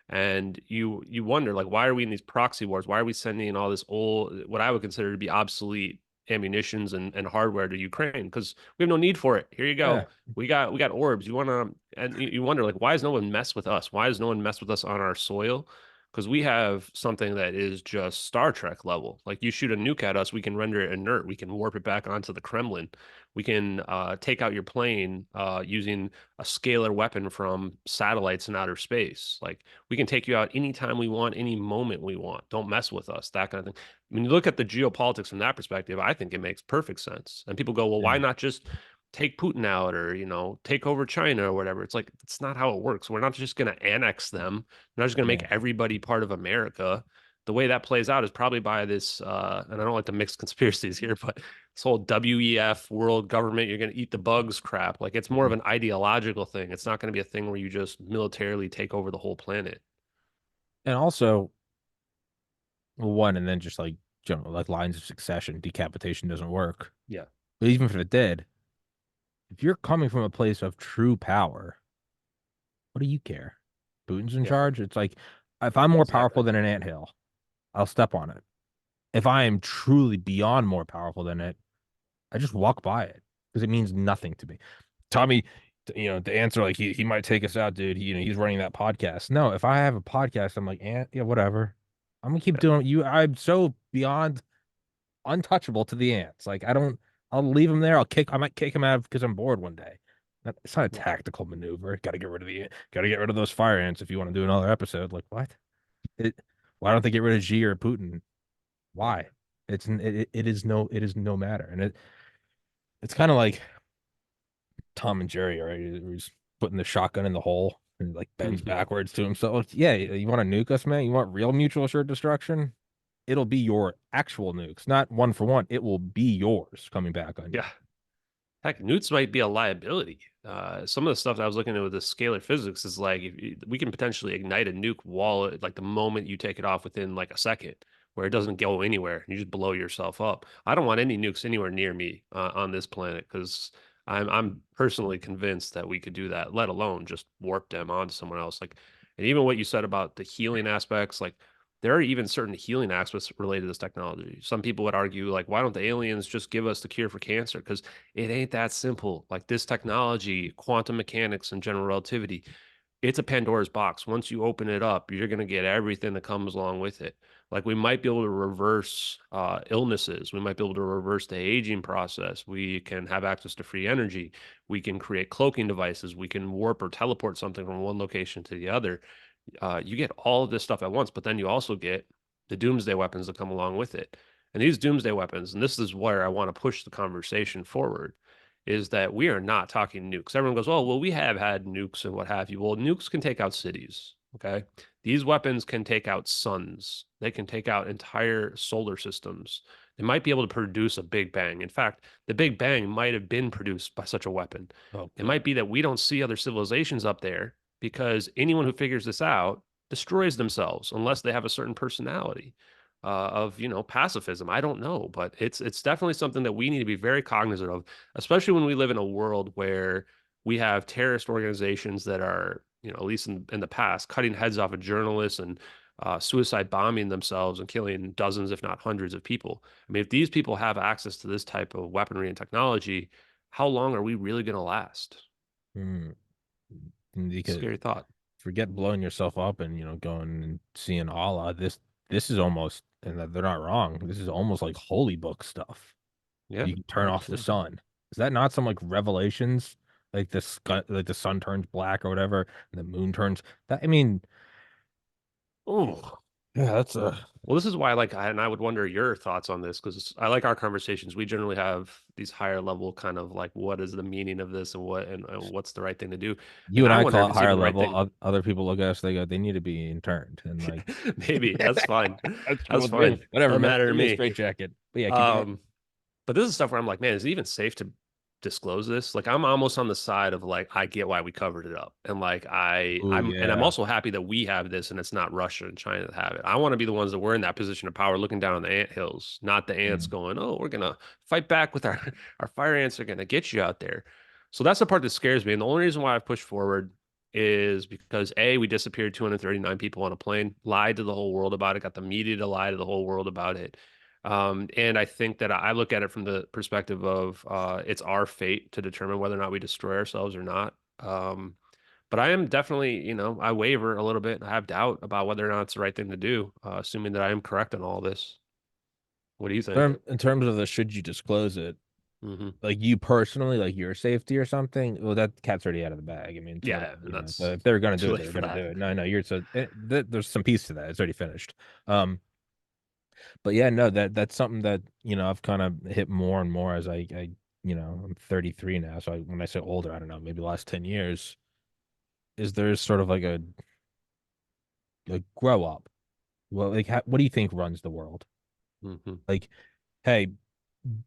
And you wonder, like, why are we in these proxy wars? Why are we sending all this old, what I would consider to be obsolete ammunitions and hardware to Ukraine? Because we have no need for it. Here you Yeah. go. We got orbs. You want to, and you wonder, like, why does no one mess with us? Why does no one mess with us on our soil? Because we have something that is just Star Trek level. Like, you shoot a nuke at us, we can render it inert. We can warp it back onto the Kremlin. We can take out your plane using a scalar weapon from satellites in outer space. Like, we can take you out anytime we want, any moment we want. Don't mess with us, that kind of thing. When you look at the geopolitics from that perspective, I think it makes perfect sense. And people go, well, why Yeah. not just take Putin out or, take over China or whatever? It's like, it's not how it works. We're not just going to annex them. We're not just going to Yeah. make everybody part of America. The way that plays out is probably by this, and I don't like to mix conspiracies here, but this whole WEF world government, you're going to eat the bugs crap. Like, it's more of Mhm. an ideological thing. It's not going to be a thing where you just militarily take over the whole planet. And also, one, and then just like, like lines of succession, decapitation doesn't work. Yeah. But even if it did, if you're coming from a place of true power, what do you care? Putin's in Yeah. charge. It's like if I'm more powerful Exactly. than an anthill, I'll step on it. If I am truly beyond more powerful than it, I just walk by it because it means nothing to me. Tommy, the answer like he might take us out, dude. He's running that podcast. No, if I have a podcast, I'm like, yeah, whatever. I'm gonna keep doing you. I'm so beyond untouchable to the ants. Like I don't. I'll leave him there. I might kick him out because I'm bored one day. It's not a Yeah. tactical maneuver. Got to get rid of those fire ants if you want to do another episode. Like what? It, why don't they get rid of Xi or Putin? Why? It is no matter. And it's kind of like Tom and Jerry, right? He's putting the shotgun in the hole and like bends Mhm. backwards to himself. Yeah, you want to nuke us, man? You want real mutual assured destruction? It'll be your actual nukes, not one for one. It will be yours coming back on you. Yeah. Heck, newts might be a liability. Some of the stuff that I was looking at with the scalar physics is like we can potentially ignite a nuke while like the moment you take it off within like a second, where it doesn't go anywhere. You just blow yourself up. I don't want any nukes anywhere near me on this planet because I'm personally convinced that we could do that. Let alone just warp them onto someone else. Like, and even what you said about the healing aspects, like there are even certain healing aspects related to this technology. Some people would argue, like, why don't the aliens just give us the cure for cancer? Because it ain't that simple. Like this technology, quantum mechanics, and general relativity, it's a Pandora's box. Once you open it up, you're going to get everything that comes along with it. Like we might be able to reverse illnesses. We might be able to reverse the aging process. We can have access to free energy. We can create cloaking devices. We can warp or teleport something from one location to the other. You get all of this stuff at once, but then you also get the doomsday weapons that come along with it. And these doomsday weapons, and this is where I want to push the conversation forward, is that we are not talking nukes. Everyone goes, oh, well, we have had nukes and what have you. Well, nukes can take out cities. Okay. These weapons can take out suns, they can take out entire solar systems. They might be able to produce a Big Bang. In fact, the Big Bang might have been produced by such a weapon. Oh It might God. be that we don't see other civilizations up there because anyone who figures this out destroys themselves unless they have a certain personality of pacifism. I don't know, but it's definitely something that we need to be very cognizant of, especially when we live in a world where we have terrorist organizations that are at least in the past cutting heads off of journalists and suicide bombing themselves and killing dozens, if not hundreds, of people. I mean, if these people have access to this type of weaponry and technology, how long are we really going to last? Hmm. Because Scary thought. forget blowing yourself up and going and seeing Allah. This is almost, and they're not wrong. This is almost like holy book stuff. Yeah, You can turn off the absolutely. sun. Is that not some like revelations? Like like the sun turns black or whatever, and the moon turns that. I mean, oh yeah, that's a Well, this is why, like, and I would wonder your thoughts on this because I like our conversations. We generally have these higher level kind of like, what is the meaning of this and and what's the right thing to do? you And and I I wonder call if it it's higher even the right level. thing. Other people look at us, they go, they need to be interned, and like Maybe that's fine. that's cool That's with me. fine. Whatever, Doesn't man. matter to Give me a me. straight jacket. But yeah, keep going. Um, But this is stuff where I'm like, man, is it even safe to disclose this? Like, I'm almost on the side of like, I get why we covered it up, and like, Oh I'm yeah. also happy that we have this, and it's not Russia and China that have it. I want to be the ones that we're in that position of power, looking down on the ant hills, not the ants Mm. going, oh, we're gonna fight back with our our fire ants are gonna get you out there. So that's the part that scares me, and the only reason why I've pushed forward is because A, we disappeared 239 people on a plane, lied to the whole world about it, got the media to lie to the whole world about it. And I think that I look at it from the perspective of it's our fate to determine whether or not we destroy ourselves or not. But I am definitely, I waver a little bit. I have doubt about whether or not it's the right thing to do, assuming that I am correct in all this. What do you think? In terms of the should you disclose it, Hmm. like you personally, like your safety or something, well, that cat's already out of the bag. I mean, it's already, Yeah, and so that's if they're gonna do too it, late they're for gonna do that. it. No, no, you're so there's some piece to that. It's already finished. Um, but yeah, no, that's something that I've kind of hit more and more as I'm 33 now. So when I say older, I don't know, maybe the last 10 years, is there's sort of like a grow up. Well, like, what do you think runs the world? Hmm. Like, hey,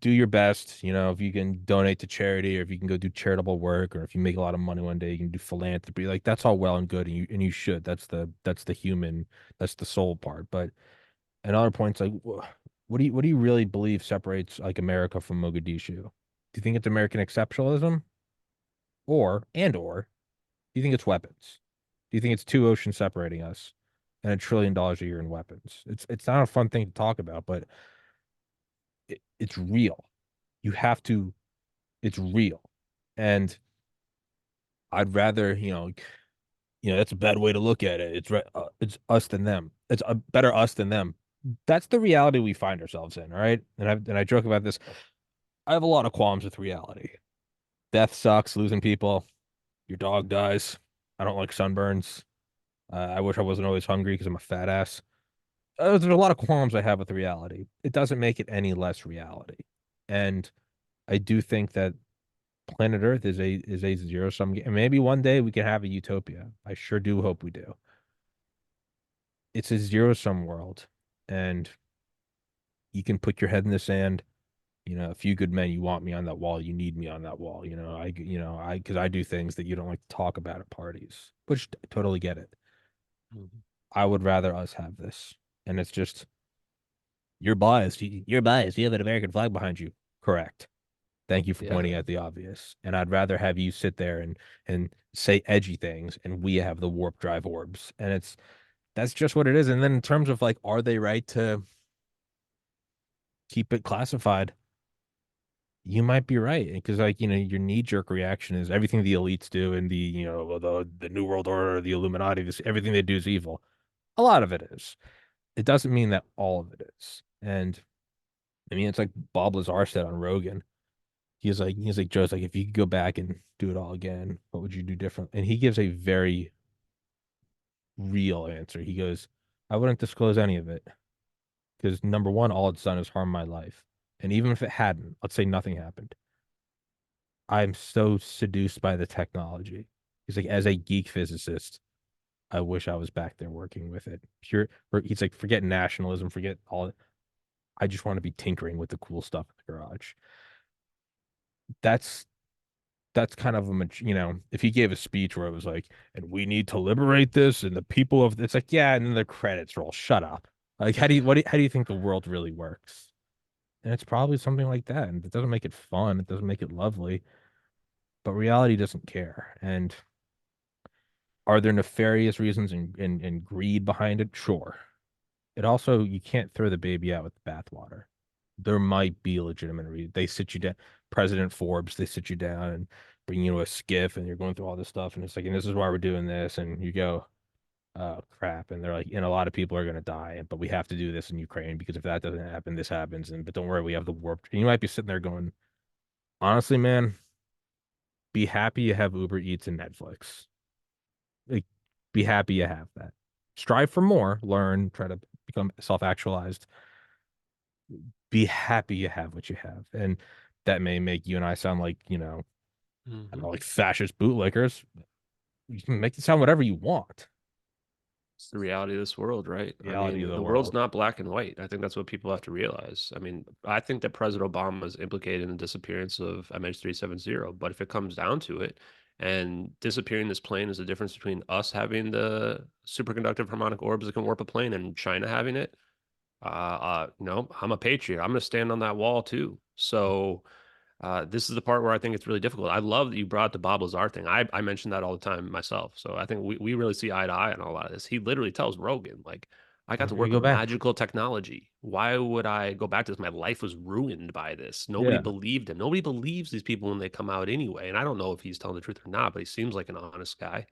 do your best. If you can donate to charity, or if you can go do charitable work, or if you make a lot of money one day, you can do philanthropy. Like that's all well and good, and you should. That's the human, that's the soul part. But at other points, like, what do you really believe separates like America from Mogadishu? Do you think it's American exceptionalism, or do you think it's weapons? Do you think it's two oceans separating us and $1 trillion a year in weapons? It's not a fun thing to talk about, but it's real. You have to. It's real, and I'd rather, that's a bad way to look at it. It's us than them. It's a better us than them. That's the reality we find ourselves in, right? And I joke about this. I have a lot of qualms with reality. Death sucks, losing people. Your dog dies. I don't like sunburns. I wish I wasn't always hungry because I'm a fat ass. There's a lot of qualms I have with reality. It doesn't make it any less reality. And I do think that planet Earth is a zero sum game. And maybe one day we can have a utopia. I sure do hope we do. It's a zero sum world, and you can put your head in the sand. A few good men, you want me on that wall, you need me on that wall. Because I do things that you don't like to talk about at parties, which I totally get it. Mhm. I would rather us have this. And it's just, you're biased. You're biased. You have an American flag behind you. Correct. Thank you for Yeah. pointing out the obvious. And I'd rather have you sit there and say edgy things, and we have the warp drive orbs. And that's just what it is. And then in terms of like, are they right to keep it classified? You might be right. Because like, your knee-jerk reaction is everything the elites do and the New World Order, the Illuminati, everything they do is evil. A lot of it is. It doesn't mean that all of it is. And I mean, it's like Bob Lazar said on Rogan. He's like, Joe's like, if you could go back and do it all again, what would you do different? And he gives a very real answer. He goes, I wouldn't disclose any of it because number one, all it's done is harm my life. And even if it hadn't, let's say nothing happened, I'm so seduced by the technology. He's like, as a geek physicist, I wish I was back there working with it. He's like, forget nationalism, forget all. I just want to be tinkering with the cool stuff in the garage. That's that's kind of if he gave a speech where it was like, and we need to liberate this and the people of it's like, yeah, and then the credits roll. Shut up. Like, how do you think the world really works? And it's probably something like that. And it doesn't make it fun. It doesn't make it lovely, but reality doesn't care. And are there nefarious reasons and greed behind it? Sure. It also, you can't throw the baby out with the bathwater. There might be legitimate reason. They sit you down, President Forbes, they sit you down and bring you to a skiff and you're going through all this stuff. And it's like, and this is why we're doing this. And you go, oh, crap. And they're like, and a lot of people are going to die, but we have to do this in Ukraine because if that doesn't happen, this happens. But don't worry, we have the warp. And you might be sitting there going, honestly, man, be happy you have Uber Eats and Netflix. Like, be happy you have that. Strive for more, learn, try to become self-actualized. Be happy you have what you have. And that may make you and I sound like, I don't Mhm. know, like fascist bootlickers. You can make it sound whatever you want. It's the reality of this world, right? I Reality of mean, the the world's world. not black and white. I think that's what people have to realize. I mean, I think that President Obama was implicated in the disappearance of MH370, but if it comes down to it, and disappearing this plane is the difference between us having the superconductive harmonic orbs that can warp a plane and China having it, no, I'm a patriot. I'm going to stand on that wall too. So, this is the part where I think it's really difficult. I love that you brought the Bob Lazar thing. I mention that all the time myself. So I think we really see eye to eye on a lot of this. He literally tells Rogan, like, I I'm got not to gonna work go with back. magical technology. Why would I go back to this? My life was ruined by this. Nobody Yeah. believed him. Nobody believes these people when they come out anyway. And I don't know if he's telling the truth or not, but he seems like an honest guy.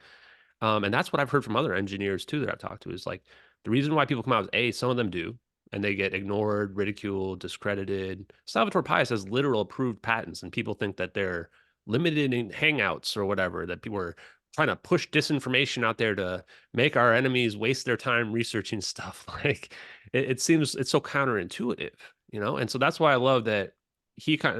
And that's what I've heard from other engineers too that I've talked to is like the reason why people come out is A, some of them do, and they get ignored, ridiculed, discredited. Salvatore Pais has literal approved patents, and people think that they're limited in hangouts or whatever, that people are trying to push disinformation out there to make our enemies waste their time researching stuff. Like it seems it's so counterintuitive, And so that's why I love that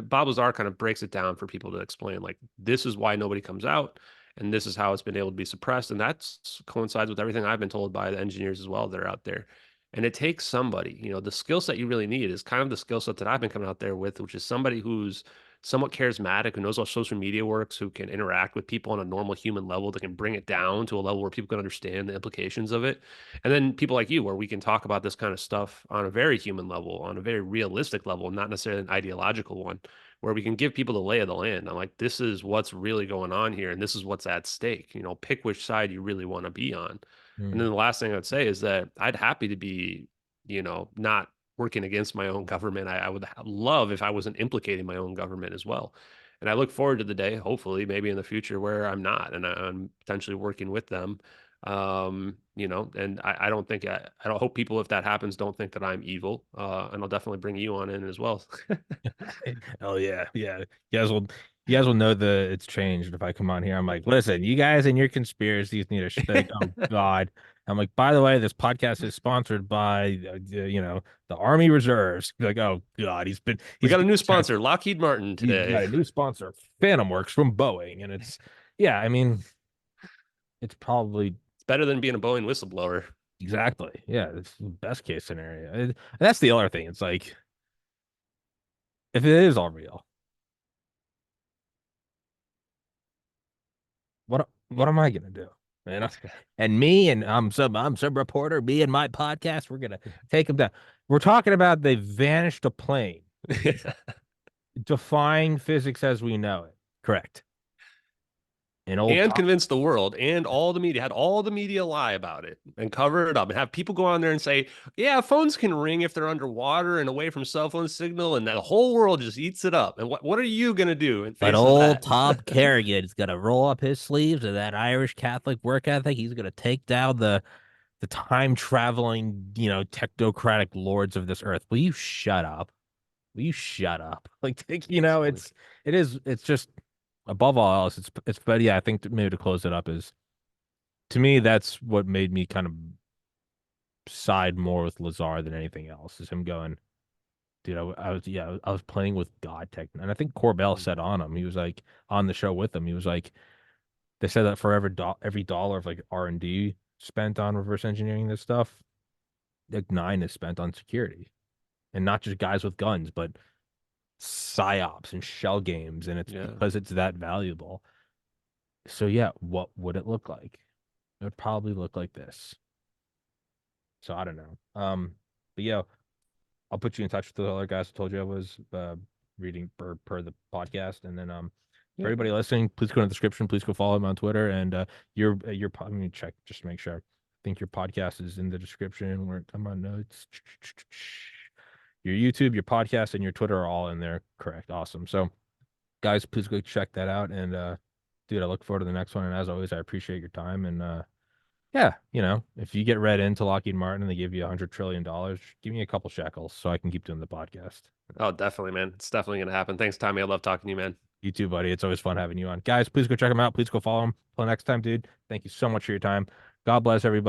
Bob Lazar kind of breaks it down for people to explain like this is why nobody comes out and this is how it's been able to be suppressed. And that coincides with everything I've been told by the engineers as well that are out there. And it takes somebody, the skill set you really need is kind of the skill set that I've been coming out there with, which is somebody who's somewhat charismatic, who knows how social media works, who can interact with people on a normal human level, that can bring it down to a level where people can understand the implications of it. And then people like you, where we can talk about this kind of stuff on a very human level, on a very realistic level, not necessarily an ideological one, where we can give people the lay of the land. I'm like, this is what's really going on here, and this is what's at stake. Pick which side you really want to be on. And then Mm. the last thing I'd say is that I'd happy to be, not working against my own government. I would love if I wasn't implicating my own government as well. And I look forward to the day, hopefully, maybe in the future, where I'm not, and I'm potentially working with them. And I don't think I don't hope people, if that happens, don't think that I'm evil. And I'll definitely bring you on in as well. Oh yeah, yeah. You guys will know that it's changed if I come on here. I'm like, listen, you guys and your conspiracies need to like, oh God. I'm like, by the way, this podcast is sponsored by the Army Reserves. Like, oh God, We he's got a been new checked. sponsor, Lockheed Martin, He's got today. a new sponsor, Phantom Works from Boeing, and it's yeah, I mean, it's probably It's better than being a Boeing whistleblower. exactly yeah, it's the best case scenario. And that's the other thing. It's like if it is all real, what am I gonna do? Man, and me and I'm some reporter. Me and my podcast, we're gonna take them down. We're talking about they vanished a plane, defying physics as we know it. Correct. An old And top. convince the world and all the media, had all the media lie about it and cover it up and have people go on there and say, yeah, phones can ring if they're underwater and away from cell phone signal, and the whole world just eats it up. And what are you going to do in But face of old that? Tom Carrigan is gonna roll up his sleeves and that Irish Catholic work ethic. He's gonna take down the time traveling, technocratic lords of this earth. Will you shut up? Will you shut up? Like, It's funny. it's just above all else, but yeah, I think maybe to close it up is to me, that's what made me kind of side more with Lazar than anything else is him going, dude, I was playing with God tech. And I think Corbell said on him, he was like on the show with him, he was like, they said that for every dollar of like R&D spent on reverse engineering this stuff, like 9 is spent on security. And not just guys with guns, but psyops and shell games, and it's Yeah. because it's that valuable. So yeah, what would it look like? It would probably look like this. So I don't know. But yeah, I'll put you in touch with the other guys I told you I was reading per the podcast, and then for Yeah. everybody listening, please go in the description. Please go follow him on Twitter, and let me check just to make sure. I think your podcast is in the description. Where come on notes. Your YouTube, your podcast, and your Twitter are all in there. Correct. Awesome. So guys, please go check that out. And dude, I look forward to the next one. And as always, I appreciate your time. And yeah, if you get read into Lockheed Martin and they give you $100 trillion, give me a couple shekels so I can keep doing the podcast. Oh, definitely, man. It's definitely going to happen. Thanks, Tommy. I love talking to you, man. You too, buddy. It's always fun having you on. Guys, please go check them out. Please go follow them. Till next time, dude. Thank you so much for your time. God bless everybody.